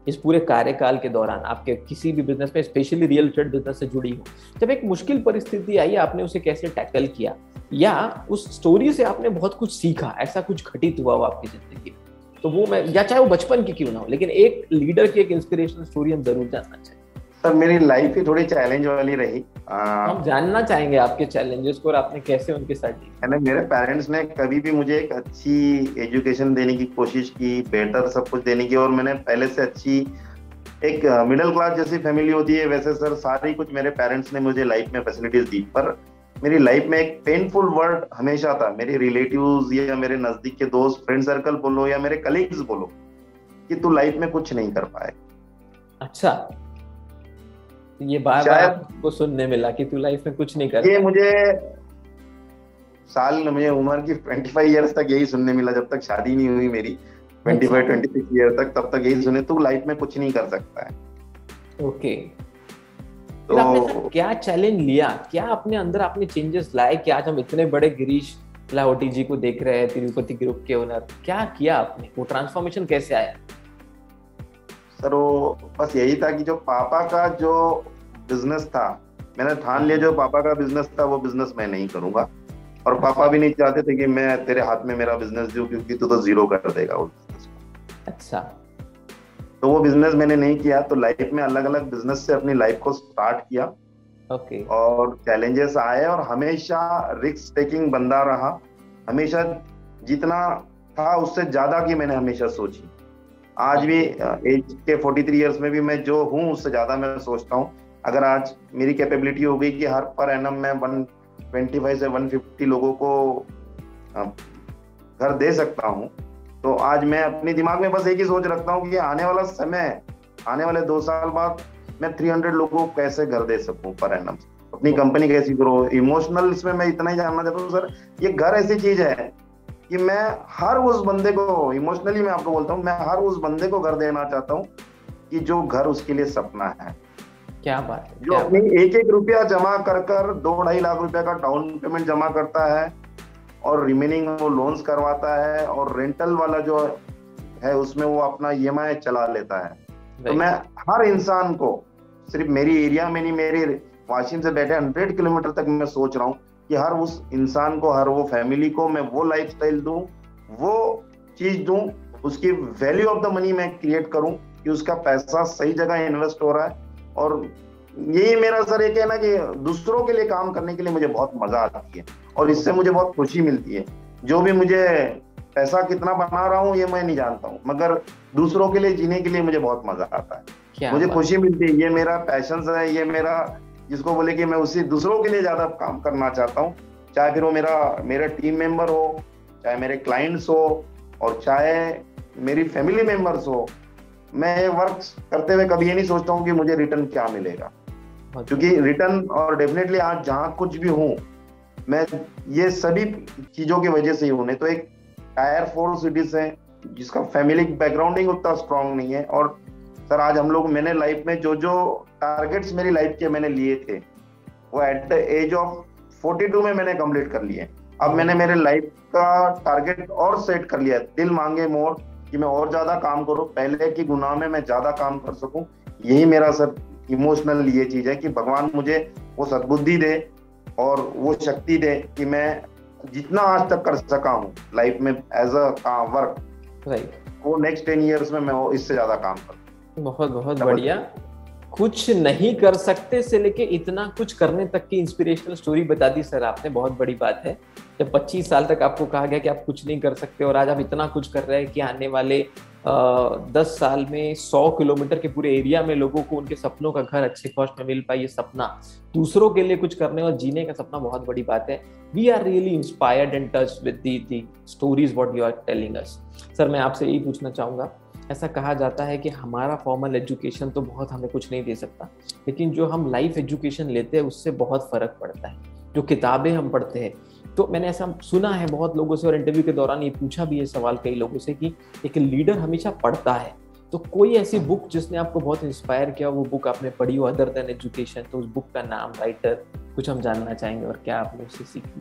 इस पूरे कार्यकाल के दौरान, आपके किसी भी बिजनेस में, स्पेशली रियल एस्टेट बिजनेस से जुड़ी हो, जब एक मुश्किल परिस्थिति आई आपने उसे कैसे टैकल किया, या उस स्टोरी से आपने बहुत कुछ सीखा, ऐसा कुछ घटित हुआ हो आपकी जिंदगी में? तो वो मैं, या चाहे वो बचपन की क्यों ना हो, लेकिन एक लीडर की एक इंस्पिरेशनल स्टोरी हम जरूर जानना चाहिए। सर मेरी लाइफ ही थोड़ी चैलेंज वाली रही। हम जानना चाहेंगे आपके चैलेंजेस को और आपने कैसे उनके साथ डील। मेरे पेरेंट्स ने कभी भी मुझे एक अच्छी एजुकेशन देने की कोशिश की, बेटर सब कुछ देने की, और मैंने पहले से अच्छी एक मिडिल क्लास जैसी फैमिली होती है वैसे सर सारी कुछ मेरे पेरेंट्स ने मुझे लाइफ में फैसिलिटीज दी। पर मेरी लाइफ में एक पेनफुल वर्ड हमेशा था, मेरे रिलेटिव्स या मेरे नजदीक के दोस्त, फ्रेंड सर्कल बोलो या मेरे कलीग्स बोलो, कि तू लाइफ में कुछ नहीं कर पाए। अच्छा। ये बार बार शायद आपको सुनने मिला कि तू लाइफ में कुछ नहीं कर ये मुझे मुझे उम्र की 25 ईयर्स तक यही सुनने मिला, जब तक शादी नहीं हुई मेरी 25-26 ईयर तक, तब तक यही सुने तू लाइफ में कुछ नहीं कर सकता है। ओके। फिर आपने क्या चैलेंज लिया, क्या अपने अंदर आपने चेंजेस लाए कि आज हम इतने बड़े गिरीश लाहोटी जी को देख रहे हैं, तिरुपति ग्रुप के ओनर, क्या किया आपने, वो ट्रांसफॉर्मेशन कैसे आया? सर वो बस यही था कि जो पापा का जो बिजनेस था, मैंने ठान लिया जो पापा का बिजनेस था वो बिजनेस मैं नहीं करूंगा, और पापा भी नहीं चाहते थे कि मैं तेरे हाथ में मेरा बिजनेस दूं, क्योंकि तू तो जीरो कर देगा वो बिजनेस को। अच्छा। तो वो बिजनेस मैंने नहीं किया, तो लाइफ में अलग अलग बिजनेस से अपनी लाइफ को स्टार्ट किया। ओके। और चैलेंजेस आए, और हमेशा रिस्क टेकिंग बंदा रहा, हमेशा जितना था उससे ज्यादा की मैंने हमेशा सोची। आज भी एज के 43 इयर्स में भी मैं जो हूँ उससे ज्यादा मैं सोचता हूँ। अगर आज मेरी कैपेबिलिटी हो गई कि हर पर एनम में 125 से 150 लोगों को घर दे सकता हूँ, तो आज मैं अपने दिमाग में बस एक ही सोच रखता हूँ कि आने वाला समय, आने वाले 2 साल बाद मैं 300 लोगों को कैसे घर दे सकूं पर एनम, अपनी कंपनी कैसी ग्रो। इमोशनल इसमें मैं इतना ही जानना चाहता हूँ सर, ये घर ऐसी चीज है कि मैं हर उस बंदे को, इमोशनली मैं आपको बोलता हूँ, मैं हर उस बंदे को घर देना चाहता हूँ कि जो घर उसके लिए सपना है। क्या बात है, जो अपनी एक एक रुपया जमा कर 2-2.5 लाख रुपया का डाउन पेमेंट जमा करता है, और रिमेनिंग वो लोन्स करवाता है, और रेंटल वाला जो है उसमें वो अपना EMI चला लेता है। तो मैं हर इंसान को, सिर्फ मेरी एरिया में नहीं, मेरी वाशिम से बैठे 100 किलोमीटर तक मैं सोच रहा हूँ कि हर उस इंसान को, हर वो फैमिली को मैं वो लाइफस्टाइल दूं, वो चीज दूं, उसकी वैल्यू ऑफ द मनी मैं क्रिएट करूं कि उसका पैसा सही जगह इन्वेस्ट हो रहा है। और यही मेरा सर एक है ना कि दूसरों के लिए काम करने के लिए मुझे बहुत मजा आती है, और इससे मुझे बहुत खुशी मिलती है। जो भी मुझे पैसा कितना बना रहा हूँ ये मैं नहीं जानता हूँ, मगर दूसरों के लिए जीने के लिए मुझे बहुत मजा आता है, मुझे खुशी मिलती है। ये मेरा पैशन है, ये मेरा, जिसको बोले कि मैं उसी दूसरों के लिए ज्यादा काम करना चाहता हूँ, चाहे फिर वो मेरा टीम मेंबर हो, चाहे मेरे क्लाइंट्स हो, और चाहे मेरी फैमिली मेंबर्स हो। मैं ये वर्क करते हुए कभी ये नहीं सोचता हूँ कि मुझे रिटर्न क्या मिलेगा, क्योंकि रिटर्न, और डेफिनेटली आज जहाँ कुछ भी हूँ मैं ये सभी चीजों की वजह से ही हूँ। नहीं तो एक टायर 4 सिटीज है जिसका फैमिली बैकग्राउंडिंग उतना स्ट्रांग नहीं है। और सर आज हम लोग, मैंने लाइफ में जो जो टारगेट्स मेरी लाइफ के मैंने लिए थे वो एट द एज ऑफ 42 में मैंने कंप्लीट कर लिए। अब मैंने मेरे लाइफ का टारगेट और सेट कर लिया है, दिल मांगे मोर, कि मैं और ज्यादा काम करूं, पहले की गुनाह में मैं ज्यादा काम कर सकूं। यही मेरा सर इमोशनल ये चीज है कि भगवान मुझे वो सद्बुद्धि दे और वो शक्ति दे कि मैं जितना आज तक कर सका हूँ लाइफ में एज अ वर्क, वो नेक्स्ट 10 ईयर्स में मैं इससे ज्यादा काम करूं। बहुत बहुत बढ़िया। कुछ नहीं कर सकते से लेके इतना कुछ करने तक की इंस्पिरेशनल स्टोरी बता दी सर आपने, बहुत बड़ी बात है। जब 25 साल तक आपको कहा गया कि आप कुछ नहीं कर सकते और आज आप इतना कुछ कर रहे हैं कि आने वाले 10 साल में 100 किलोमीटर के पूरे एरिया में लोगों को उनके सपनों का घर अच्छे कॉस्ट में मिल पाए, ये सपना दूसरों के लिए कुछ करने और जीने का सपना बहुत बड़ी बात है। We are really inspired and touch with the stories what you are telling us. Sir मैं आपसे यही पूछना चाहूंगा, ऐसा कहा जाता है कि हमारा फॉर्मल एजुकेशन तो बहुत हमें कुछ नहीं दे सकता, लेकिन जो हम लाइफ एजुकेशन लेते हैं उससे बहुत फर्क पड़ता है, जो किताबें हम पढ़ते हैं। तो मैंने ऐसा सुना है बहुत लोगों से, और इंटरव्यू के दौरान ये पूछा भी है सवाल कई लोगों से कि एक लीडर हमेशा पढ़ता है, तो कोई ऐसी बुक जिसने आपको बहुत इंस्पायर किया, वो बुक आपने पढ़ी हो अदर देन एजुकेशन, तो उस बुक का नाम, राइटर कुछ हम जानना चाहेंगे, और क्या आपने उससे सीखी?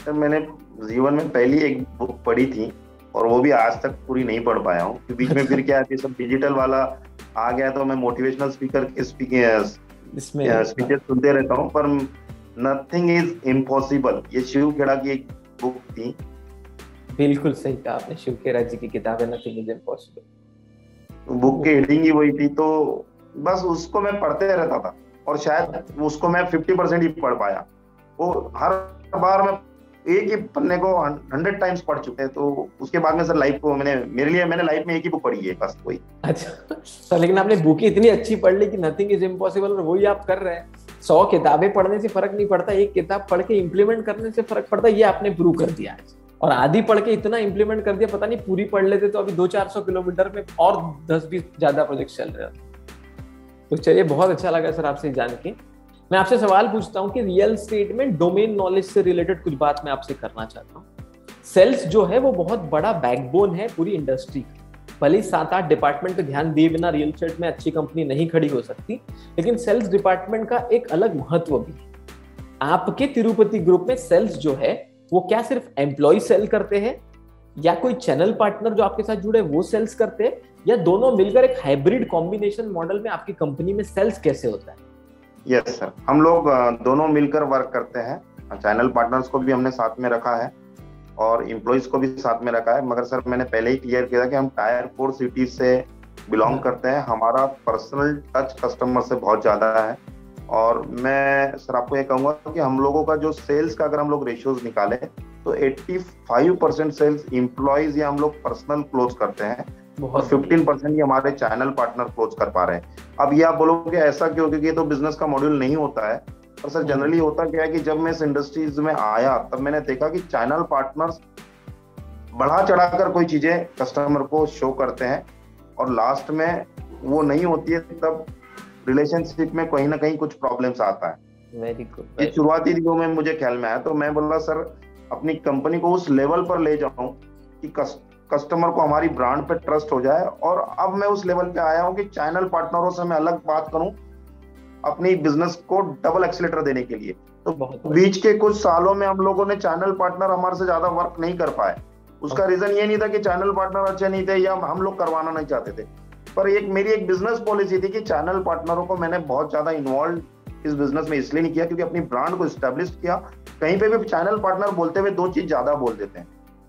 सर मैंने जीवन में पहली एक बुक पढ़ी थी और वो भी आज तक पूरी नहीं पढ़ पाया हूँ, क्योंकि बीच में फिर क्या है, सब डिजिटल वाला आ गया, तो मैं मोटिवेशनल स्पीकर के स्पीचेस सुनते रहता हूँ। पर नथिंग इज इम्पॉसिबल, ये शिव खेड़ा की एक बुक थी। बिल्कुल सही कहा आपने, शिव खेड़ा जी की किताब है नथिंग इज इम्पॉसिबल। बुक की हेडिंग ही वही थी, तो बस उसको मैं पढ़ते रहता था, और शायद उसको मैं 50% ही पढ़ पाया। वो हर बार मैं एक ही पन्ने को 100 टाइम्स पढ़ चुके हैं। तो उसके बाद में सर लाइफ को मैंने लाइफ में एक ही बुक पढ़ी है बस, वही। अच्छा सर, लेकिन आपने बुक इतनी अच्छी पढ़ ली कि नथिंग इज इम्पॉसिबल, और वही आप कर रहे हैं। 100 किताबें पढ़ने से फर्क नहीं पड़ता, एक किताब पढ़ के इंप्लीमेंट करने से फर्क पड़ता है, ये आपने प्रूव कर दिया है। और आधी पढ़ के इतना इंप्लीमेंट कर दिया, पता नहीं पूरी पढ़ लेते तो अभी 200-400 किलोमीटर में और 10-20 ज्यादा प्रोजेक्ट चल रहे हैं। तो चलिए, बहुत अच्छा लगा सर आपसे जान के। मैं आपसे सवाल पूछता हूँ कि रियल एस्टेट में डोमेन नॉलेज से रिलेटेड कुछ बात मैं आपसे करना चाहता हूँ। सेल्स जो है वो बहुत बड़ा बैकबोन है पूरी इंडस्ट्री का। भले ही 7-8 डिपार्टमेंट पे ध्यान दिए बिना रियल एस्टेट में अच्छी कंपनी नहीं खड़ी हो सकती, लेकिन सेल्स डिपार्टमेंट का एक अलग महत्व भी है। आपके तिरुपति ग्रुप में सेल्स जो है वो क्या सिर्फ एम्प्लॉय सेल करते हैं, या कोई चैनल पार्टनर जो आपके साथ जुड़े वो सेल्स करते हैं, या दोनों मिलकर एक हाइब्रिड कॉम्बिनेशन मॉडल में आपकी कंपनी में सेल्स कैसे होता है? यस सर, हम लोग दोनों मिलकर वर्क करते हैं। चैनल पार्टनर्स को भी हमने साथ में रखा है और एम्प्लॉइज को भी साथ में रखा है। मगर सर मैंने पहले ही क्लियर किया कि हम टायर 4 सिटीज से बिलोंग करते हैं। हमारा पर्सनल टच कस्टमर से बहुत ज्यादा है। और मैं सर आपको ये कहूंगा कि हम लोगों का जो सेल्स का अगर हम लोग रेशियोज निकाले तो 85% सेल्स एम्प्लॉइज या हम लोग पर्सनल क्लोज करते हैं और 15% ही हमारे चैनल पार्टनर क्लोज कर पा रहे हैं। अब ये आप बोलोगे ऐसा क्यों, क्योंकि ये तो बिजनेस का मॉड्यूल नहीं होता है। पर सर जनरली होता क्या है कि जब मैं इस इंडस्ट्रीज में आया तब मैंने देखा कि चैनल पार्टनर्स बढ़ा चढ़ाकर कोई चीजें कस्टमर को शो करते हैं और लास्ट में वो नहीं होती है, तब रिलेशनशिप में कहीं ना कहीं कुछ प्रॉब्लम्स आता है। Very good. ये शुरुआती दिनों में मुझे ख्याल में आया, तो मैं बोला सर अपनी कंपनी को उस लेवल पर ले जाऊं कि कस्टमर को हमारी ब्रांड पे ट्रस्ट हो जाए। और अब मैं उस लेवल पे आया हूं कि चैनल पार्टनरों से मैं अलग बात करूं अपनी बिजनेस को डबल एक्सीलेटर देने के लिए। तो बीच के कुछ सालों में हम लोगों ने चैनल पार्टनर हमारे से ज्यादा वर्क नहीं कर पाए। उसका रीजन ये नहीं था कि चैनल पार्टनर अच्छे नहीं थे या हम लोग करवाना नहीं चाहते थे, पर मेरी एक बिजनेस पॉलिसी थी कि चैनल पार्टनरों को मैंने बहुत ज्यादा इन्वॉल्व इस बिजनेस में इसलिए नहीं किया क्योंकि अपनी ब्रांड को एस्टेब्लिश किया। कहीं पे भी चैनल पार्टनर बोलते हुए 2 चीज ज्यादा बोल देते हैं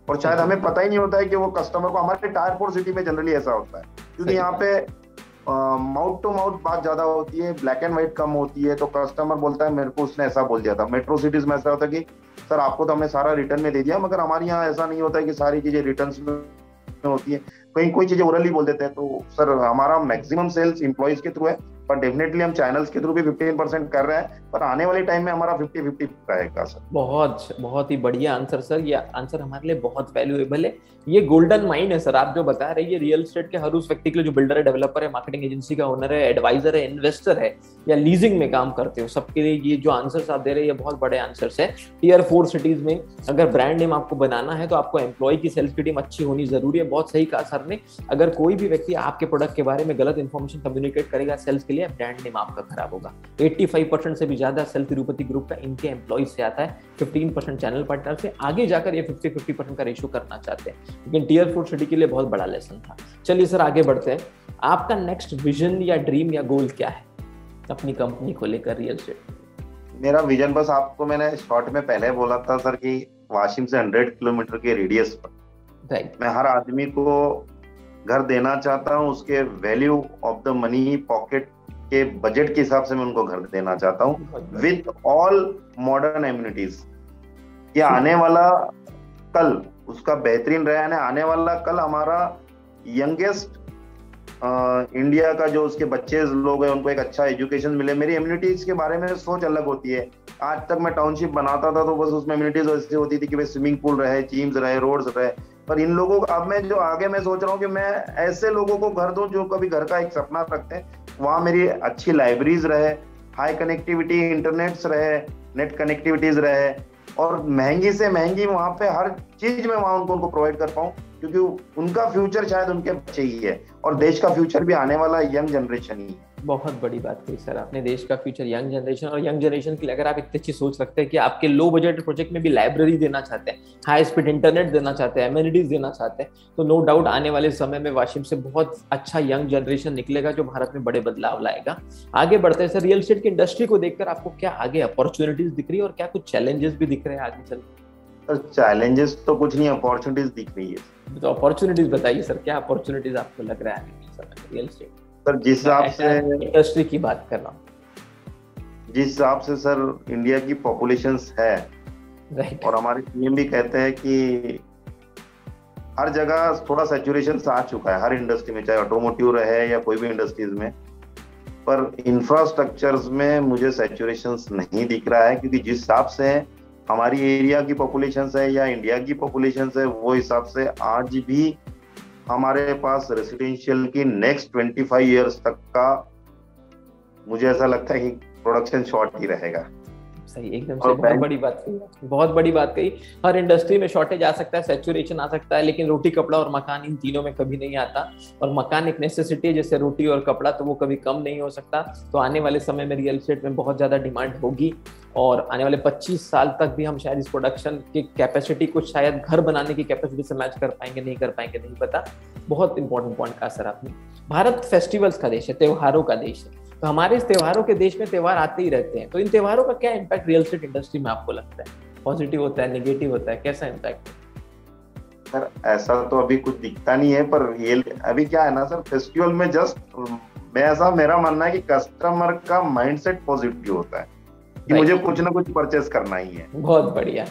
और शायद हमें पता ही नहीं होता है कि वो कस्टमर को, हमारे टायर 4 सिटी में जनरली ऐसा होता है क्योंकि यहाँ पे माउथ टू माउथ बात ज्यादा होती है, ब्लैक एंड व्हाइट कम होती है। तो कस्टमर बोलता है मेरे को उसने ऐसा बोल दिया था। मेट्रो सिटीज में ऐसा होता है कि सर आपको तो हमने सारा रिटर्न में दे दिया, मगर हमारे यहाँ ऐसा नहीं होता है कि सारी चीजें रिटर्न में होती है, कहीं कोई चीजें ओरली बोल देते हैं। तो सर हमारा मैक्सिमम सेल्स एम्प्लॉइज के थ्रू है, पर डेफिनेटली हम चैनल्स के थ्रू भी 15% कर रहे हैं, पर आने वाले टाइम में हमारा 50-50 रहेगा सर। बहुत ही बढ़िया आंसर सर। ये आंसर हमारे लिए बहुत वैल्यूएबल है। ये गोल्डन माइन है सर आप जो बता रहे हैं। ये रियल एस्टेट के हर उस व्यक्ति के लिए जो बिल्डर है, डेवलपर है, मार्केटिंग एजेंसी का ओनर है, एडवाइजर है, इन्वेस्टर है या लीजिंग में काम करते हो, सबके लिए ये जो आंसर्स आप दे रहे हैं ये बहुत बड़े आंसर्स है। टियर 4 सिटीज में अगर ब्रांड नेम आपको बनाना है तो आपको एम्प्लॉय की सेल्स की टीम अच्छी होनी जरूरी है। बहुत सही कहा सर ने। अगर कोई भी व्यक्ति आपके प्रोडक्ट के बारे में गलत इन्फॉर्मेशन कम्युनिकेट करेगा सेल्स के लिए, ब्रांड नेम आपका खराब होगा। 85% से भी ज्यादा सेल तिरुपति ग्रुप का इनके एम्प्लॉइज से आता है, 15% चैनल पार्टनर से। आगे जाकर ये 50-50% का रेशियो करना चाहते हैं, लेकिन टियर 4 सिटी के लिए बहुत बड़ा लेसन था। चलिए सर आगे बढ़ते हैं। आपका नेक्स्ट विजन या ड्रीम या गोल क्या है अपनी कंपनी को लेकर रियल एस्टेट? मेरा विजन बस आपको मैंने शॉर्ट में पहले बोला था सर कि वाशिम से 100 किलोमीटर के रेडियस पर मैं हर आदमी को घर देना चाहता हूँ। उसके value of the money pocket के बजट के हिसाब से मैं उनको घर देना चाहता हूँ विद ऑल मॉडर्न एम्यूनिटीज। ये आने वाला कल उसका बेहतरीन रहा है। आने वाला कल हमारा यंगेस्ट इंडिया का जो उसके बच्चे लोग हैं उनको एक अच्छा एजुकेशन मिले। मेरी एम्यूनिटीज के बारे में सोच अलग होती है। आज तक मैं टाउनशिप बनाता था तो बस उसमें एम्यूनिटीज ऐसी होती थी कि भाई स्विमिंग पूल रहे, जिम्स रहे, रोड्स रहे। पर इन लोगों को अब मैं जो आगे मैं सोच रहा हूँ कि मैं ऐसे लोगों को घर दूं जो कभी घर का एक सपना रखते हैं। वहाँ मेरी अच्छी लाइब्रेरीज रहे, हाई कनेक्टिविटी इंटरनेट्स रहे, नेट कनेक्टिविटीज रहे और महंगी से महंगी वहाँ पे हर चीज में वहाँ उनको प्रोवाइड कर पाऊँ, क्योंकि उनका फ्यूचर शायद उनके बच्चे ही है और देश का फ्यूचर भी आने वाला यंग जनरेशन ही है। बहुत बड़ी बात कही सर आपने। देश का फ्यूचर यंग जनरेशन, और यंग जनरेशन के लिए अगर आप इतनी अच्छी सोच रखते हैं कि आपके लो बजट प्रोजेक्ट में भी लाइब्रेरी देना चाहते हैं, हाई स्पीड इंटरनेट देना चाहते हैं, एमिनिटीज देना चाहते हैं, तो नो डाउट आने वाले समय में वाशिम से बहुत अच्छा यंग जनरेशन निकलेगा जो भारत में बड़े बदलाव लाएगा। आगे बढ़ते हैं सर। रियल एस्टेट की इंडस्ट्री को देखकर आपको क्या आगे अपॉर्चुनिटीज दिख रही है और क्या कुछ चैलेंजेस भी दिख रहे हैं आगे चल? चैलेंजेस तो कुछ नहीं, अपॉर्चुनिटीज दिख रही है। तो अपॉर्चुनिटीज बताइए सर, क्या अपॉर्चुनिटीज आपको लग रहा है रियल एस्टेट? सर जिस हिसाब से इंडस्ट्री की बात कर रहा हूँ, जिस हिसाब से सर इंडिया की पॉपुलेशन है, राइट, और हमारे पीएम भी कहते हैं कि हर जगह थोड़ा सैचुरेशन आ चुका है हर इंडस्ट्री में, चाहे ऑटोमोटिव रहे या कोई भी इंडस्ट्रीज में। पर इंफ्रास्ट्रक्चर्स में मुझे सैचुरेशन नहीं दिख रहा है, क्योंकि जिस हिसाब से हमारी एरिया की पॉपुलेशन है या इंडिया की पॉपुलेशन है वो हिसाब से आज भी हमारे पास रेसिडेंशियल की नेक्स्ट 25 ईयर्स तक का मुझे ऐसा लगता है कि प्रोडक्शन शॉर्ट ही रहेगा। सही, एकदम सही, बहुत बड़ी बात कही, बहुत बड़ी बात कही। हर इंडस्ट्री में शॉर्टेज आ सकता है, सैचुरेशन आ सकता है, लेकिन रोटी कपड़ा और मकान इन तीनों में कभी नहीं आता। और मकान एक नेसेसिटी है जैसे रोटी और कपड़ा, तो वो कभी कम नहीं हो सकता। तो आने वाले समय में रियल एस्टेट में बहुत ज्यादा डिमांड होगी, और आने वाले 25 साल तक भी हम शायद इस प्रोडक्शन की कैपेसिटी को शायद घर बनाने की कैपेसिटी से मैच कर पाएंगे, नहीं कर पाएंगे नहीं पता। बहुत इंपॉर्टेंट पॉइंट कहा सर आपने। भारत फेस्टिवल्स का देश है, त्योहारों का देश है, तो हमारे इस त्योहारों के देश में त्योहार आते ही रहते हैं, तो इन त्योहारों का क्या इम्पैक्ट रियल एस्टेट इंडस्ट्री में आपको लगता है? पॉजिटिव होता है, नेगेटिव होता है, कैसा इम्पैक्ट? सर ऐसा तो अभी कुछ दिखता नहीं है, पर ये अभी क्या है ना सर, फेस्टिवल में जस्ट मेरा मानना है कि कस्टमर का माइंडसेट पॉजिटिव होता है कि मुझे कुछ ना कुछ परचेस करना ही है। बहुत बढ़िया।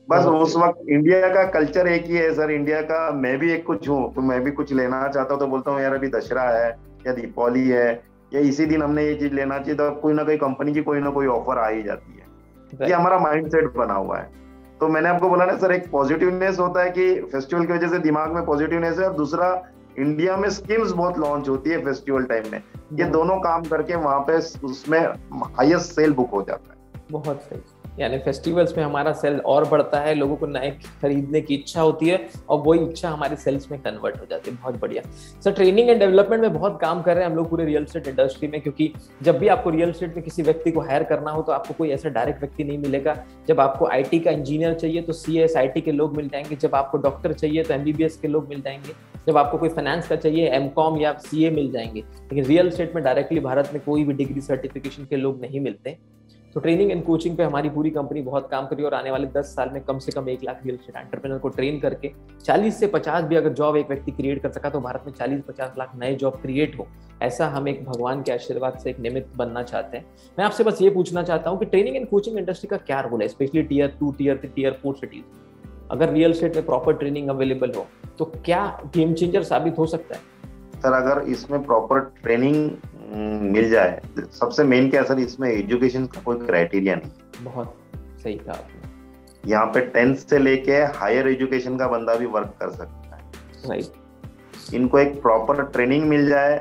बस उस वक्त इंडिया का कल्चर एक ही है सर, इंडिया का मैं भी एक कुछ हूँ, तो मैं भी कुछ लेना चाहता हूँ तो बोलता हूँ यार अभी दशहरा है या दीपावली है या इसी दिन हमने ये चीज लेना चाहिए, तो कोई ना कोई कंपनी की कोई ना कोई ऑफर आ ही जाती है। ये हमारा माइंडसेट बना हुआ है। तो मैंने आपको बोला ना सर, एक पॉजिटिवनेस होता है कि फेस्टिवल की वजह से दिमाग में पॉजिटिवनेस है, और दूसरा इंडिया में स्कीम्स बहुत लॉन्च होती है फेस्टिवल टाइम में। ये दोनों काम करके वहां पे उसमें हाईएस्ट सेल बुक हो जाता है। बहुत सही, यानी फेस्टिवल्स में हमारा सेल और बढ़ता है, लोगों को नए खरीदने की इच्छा होती है, और वही इच्छा हमारे सेल्स में कन्वर्ट हो जाती है। बहुत बढ़िया सर। ट्रेनिंग एंड डेवलपमेंट में बहुत काम कर रहे हैं हम लोग पूरे रियल एस्टेट इंडस्ट्री में, क्योंकि जब भी आपको रियल एस्टेट में किसी व्यक्ति को हायर करना हो तो आपको कोई ऐसा डायरेक्ट व्यक्ति नहीं मिलेगा। जब आपको आईटी का इंजीनियर चाहिए तो CSIT के लोग मिल जाएंगे, जब आपको डॉक्टर चाहिए तो MBBS के लोग मिल जाएंगे, जब आपको कोई फाइनेंस का चाहिए MCOM या CA मिल जाएंगे। लेकिन रियल एस्टेट में डायरेक्टली भारत में कोई भी डिग्री सर्टिफिकेशन के लोग नहीं मिलते। तो ट्रेनिंग एंड कोचिंग पे हमारी पूरी कंपनी बहुत काम करी, और आने वाले 10 साल में कम से कम 1 लाख रियल एस्टेट एंटरप्रेन्योर को ट्रेन करके 40 से 50 भी अगर जॉब एक व्यक्ति क्रिएट कर सका तो भारत में 40-50 लाख नए जॉब क्रिएट हो, ऐसा हम एक भगवान के आशीर्वाद से एक निमित्त बनना चाहते हैं। मैं आपसे बस ये पूछना चाहता हूँ कि ट्रेनिंग एंड कोचिंग इंडस्ट्री का क्या रोल है, specially Tier 2, Tier 3, Tier 4 cities? अगर रियल एस्टेट में प्रॉपर ट्रेनिंग अवेलेबल हो तो क्या गेम चेंजर साबित हो सकता है? सर अगर इसमें प्रॉपर ट्रेनिंग मिल जाए, सबसे मेन क्या है सर, इसमें एजुकेशन का कोई क्राइटेरिया नहीं। बहुत सही कहा आपने। यहाँ पे 10th से लेके हायर एजुकेशन का बंदा भी वर्क कर सकता है। राइट। इनको एक प्रॉपर ट्रेनिंग मिल जाए,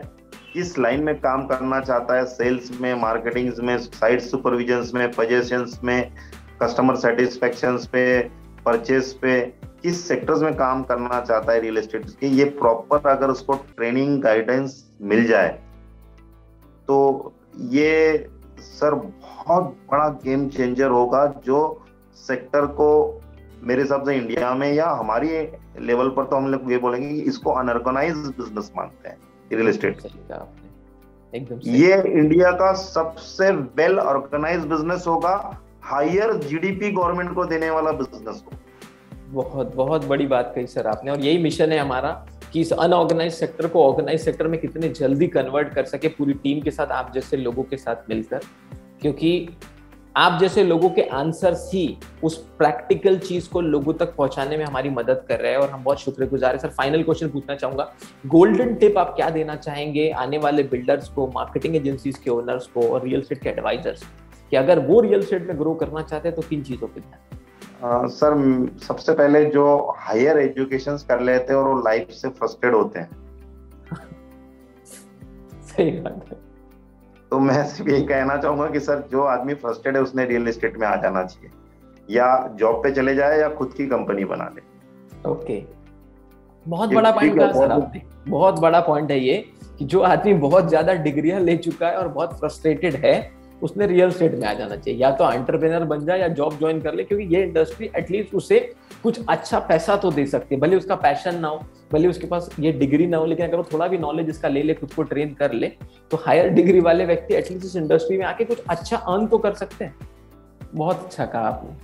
किस लाइन में काम करना चाहता है, सेल्स में, मार्केटिंग में, साइट सुपरविजन में, पोजीशंस में, कस्टमर सेटिस्फेक्शन पे, परचेस पे, किस सेक्टर्स में काम करना चाहता है रियल एस्टेट के, ये प्रॉपर अगर उसको ट्रेनिंग गाइडेंस मिल जाए तो ये सर बहुत बड़ा गेम चेंजर होगा, जो सेक्टर को मेरे हिसाब से इंडिया में या हमारी लेवल पर तो हम लोग ये बोलेंगे कि इसको अनऑर्गेनाइज्ड बिजनेस मानते हैं रियल एस्टेट। एकदम ये इंडिया का सबसे वेल ऑर्गेनाइज्ड बिजनेस होगा, हायर GDP गवर्नमेंट को देने वाला बिजनेस होगा। बहुत बहुत बड़ी बात कही सर आपने, और यही मिशन है हमारा कि इस अनऑर्गेनाइज सेक्टर को ऑर्गेनाइज सेक्टर में कितने जल्दी कन्वर्ट कर सके पूरी टीम के साथ, आप जैसे लोगों के साथ मिलकर, क्योंकि आप जैसे लोगों के आंसर्स ही उस प्रैक्टिकल चीज को लोगों तक पहुंचाने में हमारी मदद कर रहे हैं, और हम बहुत शुक्रगुजार हैं। सर फाइनल क्वेश्चन पूछना चाहूंगा, गोल्डन टिप आप क्या देना चाहेंगे आने वाले बिल्डर्स को, मार्केटिंग एजेंसीज के ओनर्स को और रियल एस्टेट के एडवाइजर्स, कि अगर वो रियल एस्टेट में ग्रो करना चाहते हैं तो किन चीजों पे ध्यान? सर सबसे पहले जो हायर एजुकेशन कर लेते हैं और वो लाइफ से फ्रस्ट्रेटेड होते हैं सही बात है। तो मैं सिर्फ यही कहना चाहूंगा कि सर जो आदमी फ्रस्ट्रेटेड है उसने रियल एस्टेट में आ जाना चाहिए, या जॉब पे चले जाए या खुद की कंपनी बना ले। ओके, बहुत बड़ा पॉइंट कहा सर आपने, बहुत बड़ा पॉइंट है ये कि जो आदमी बहुत ज्यादा डिग्रियां ले चुका है और बहुत फ्रस्ट्रेटेड है उसने रियल एस्टेट में आ जाना चाहिए, या तो एंटरप्रेन्योर बन जाए या जॉब ज्वाइन कर ले, क्योंकि ये इंडस्ट्री एटलीस्ट उसे कुछ अच्छा पैसा तो दे सकती है। भले उसका पैशन ना हो, भले उसके पास ये डिग्री ना हो, लेकिन अगर वो थोड़ा भी नॉलेज इसका ले ले, खुद को ट्रेन कर ले, तो हायर डिग्री वाले व्यक्ति एटलीस्ट इस इंडस्ट्री में आके कुछ अच्छा अर्न तो कर सकते हैं। बहुत अच्छा कहा आपने।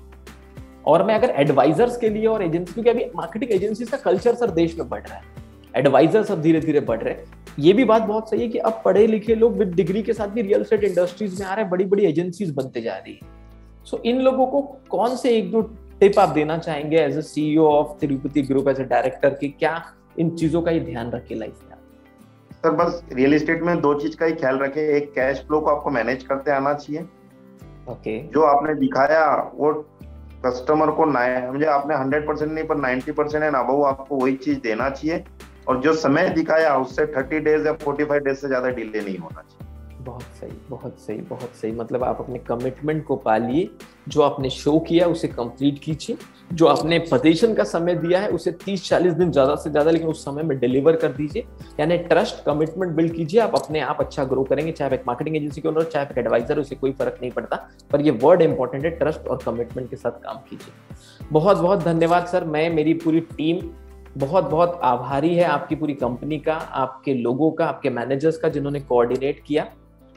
और मैं अगर एडवाइजर्स के लिए और एजेंसी, क्योंकि अभी मार्केटिंग एजेंसीज का कल्चर सर देश में बढ़ रहा है, एडवाइजर्स अब धीरे धीरे बढ़ रहे हैं, ये भी बात बहुत सही है कि अब पढ़े लिखे लोग विद डिग्री के साथ भी रियल एस्टेट इंडस्ट्रीज में आ रहे हैं, बड़ी बड़ी एजेंसीज बनते जा रही है। सो इन लोगों को कौन से एक दो टिप आप देना चाहेंगे as a CEO of Tirupati group, as a director, कि क्या इन चीजों का ही ध्यान रखे लाइफ में? सर बस रियल एस्टेट में 2 चीज का ही ख्याल रखें, एक कैश फ्लो को आपको मैनेज करते आना चाहिए। ओके। जो आपने दिखाया वो कस्टमर को मुझे आपने 100% नहीं पर 90% है ना, वो आपको वही चीज देना चाहिए, और जो समय दिखाया उससे 30 डेज या 45 डेज से ज्यादा डिले नहीं होना चाहिए। बहुत सही, बहुत सही, बहुत सही। मतलब आप अपने कमिटमेंट को पालिए, जो आपने शो किया उसे कंप्लीट कीजिए, जो आपने पोजीशन का समय दिया है उसे 30-40 दिन ज्यादा से ज्यादा, लेकिन उस समय में डिलीवर कर दीजिए। यानी ट्रस्ट, कमिटमेंट बिल्ड कीजिए, आप अपने आप अच्छा ग्रो करेंगे। चाहे एक मार्केटिंग एजेंसी के ओनर, चाहे एक एडवाइजर, उसे कोई फर्क नहीं पड़ता, पर ये वर्ड इंपॉर्टेंट है, ट्रस्ट और कमिटमेंट के साथ काम कीजिए। बहुत बहुत धन्यवाद सर। मैं, मेरी पूरी टीम बहुत बहुत आभारी है आपकी पूरी कंपनी का, आपके लोगों का, आपके मैनेजर्स का, जिन्होंने कोऑर्डिनेट किया।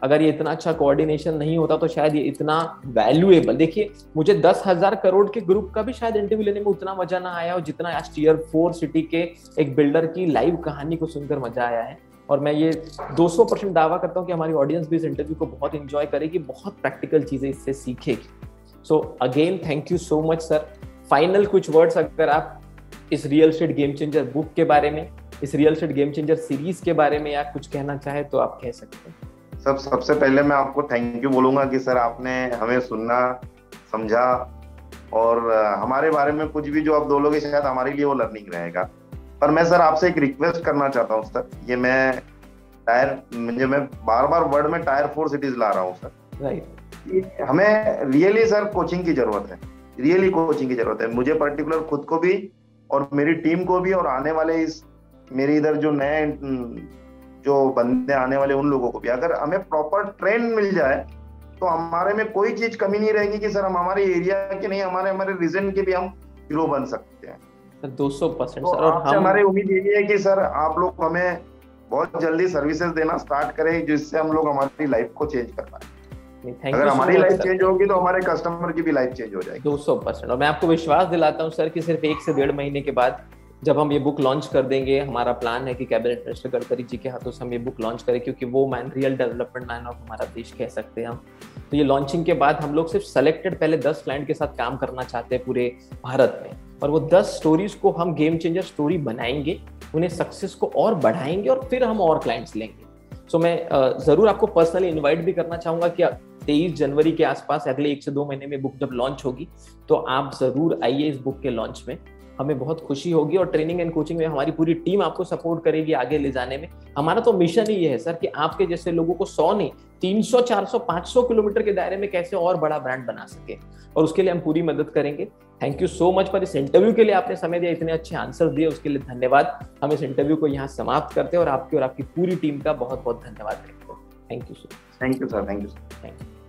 अगर ये इतना अच्छा कोऑर्डिनेशन नहीं होता तो शायद ये इतना वैल्यूएबल, देखिए मुझे 10,000 करोड़ के ग्रुप का भी शायद इंटरव्यू लेने में उतना मजा ना आया हो जितना आज टियर 4 सिटी के एक बिल्डर की लाइव कहानी को सुनकर मजा आया है। और मैं ये 200% दावा करता हूँ कि हमारी ऑडियंस भी इस इंटरव्यू को बहुत इंजॉय करेगी, बहुत प्रैक्टिकल चीजें इससे सीखेगी। So again thank you so much sir. Final कुछ वर्ड्स अगर आप इस real estate game changer book के बारे में, इस real estate game changer series के बारे में या कुछ कहना चाहे तो आप कह सकते हैं। सबसे पहले मैं आपको थैंक यू बोलूंगा कि सर आपने हमें सुनना, समझा, और हमारे बारे में कुछ भी जो आप बोलोगे शायद हमारे लिए वो लर्निंग रहेगा। पर मैं सर आपसे एक रिक्वेस्ट करना चाहता हूँ सर, ये मैं बार बार वर्ड में टायर 4 सिटीज ला रहा हूँ सर। राइट। हमें रियली सर कोचिंग की जरूरत है, रियली कोचिंग की जरूरत है। मुझे पर्टिकुलर खुद को भी और मेरी टीम को भी, और आने वाले इस मेरे इधर जो नए जो बंदे आने वाले उन लोगों को भी, अगर हमें प्रॉपर ट्रेन मिल जाए तो हमारे में कोई चीज कमी नहीं रहेगी कि सर हम हमारे एरिया के नहीं, हमारे रीजन के भी हम हीरो बन सकते हैं। 200% तो सर। और आपसे हमारी उम्मीद यही है कि सर आप लोग हमें बहुत जल्दी सर्विसेज देना स्टार्ट करें, जिससे हम लोग हमारी लाइफ को चेंज कर पाए। अगर हमारी लाइफ चेंज होगी तो हमारे कस्टमर की भी लाइफ चेंज हो जाएगी। 200%। और मैं आपको विश्वास दिलाता हूँ सर कि सिर्फ 1 से 1.5 महीने के बाद जब हम ये बुक लॉन्च कर देंगे, हमारा प्लान है कि कैबिनेट मिनिस्टर गडकरी जी के हाथों से हम ये बुक लॉन्च करें, क्योंकि वो man real development man of हमारा देश कह सकते हैं हम। तो ये लॉन्चिंग के बाद हम लोग सिर्फ सेलेक्टेड पहले 10 क्लाइंट के साथ काम करना चाहते हैं पूरे भारत में, और वो 10 स्टोरीज को हम गेम चेंजर स्टोरी बनाएंगे, उन्हें सक्सेस को और बढ़ाएंगे, और फिर हम और क्लाइंट्स लेंगे। सो मैं जरूर आपको पर्सनली इन्वाइट भी करना चाहूंगा कि 23 जनवरी के आसपास, अगले 1 से 2 महीने में बुक जब लॉन्च होगी, तो आप जरूर आइए इस बुक के लॉन्च में। हमें बहुत खुशी होगी, और ट्रेनिंग एंड कोचिंग में हमारी पूरी टीम आपको सपोर्ट करेगी आगे ले जाने में। हमारा तो मिशन ही ये है सर कि आपके जैसे लोगों को 100 नहीं, 300, 400, 500 किलोमीटर के दायरे में कैसे और बड़ा ब्रांड बना सके, और उसके लिए हम पूरी मदद करेंगे। Thank you so much for इस इंटरव्यू के लिए, आपने समय दिया, इतने अच्छे आंसर दिए, उसके लिए धन्यवाद। हम इस इंटरव्यू को यहाँ समाप्त करते हैं, और आपकी पूरी टीम का बहुत बहुत धन्यवाद करते हैं। Thank you sir. Thank you sir. Thank you.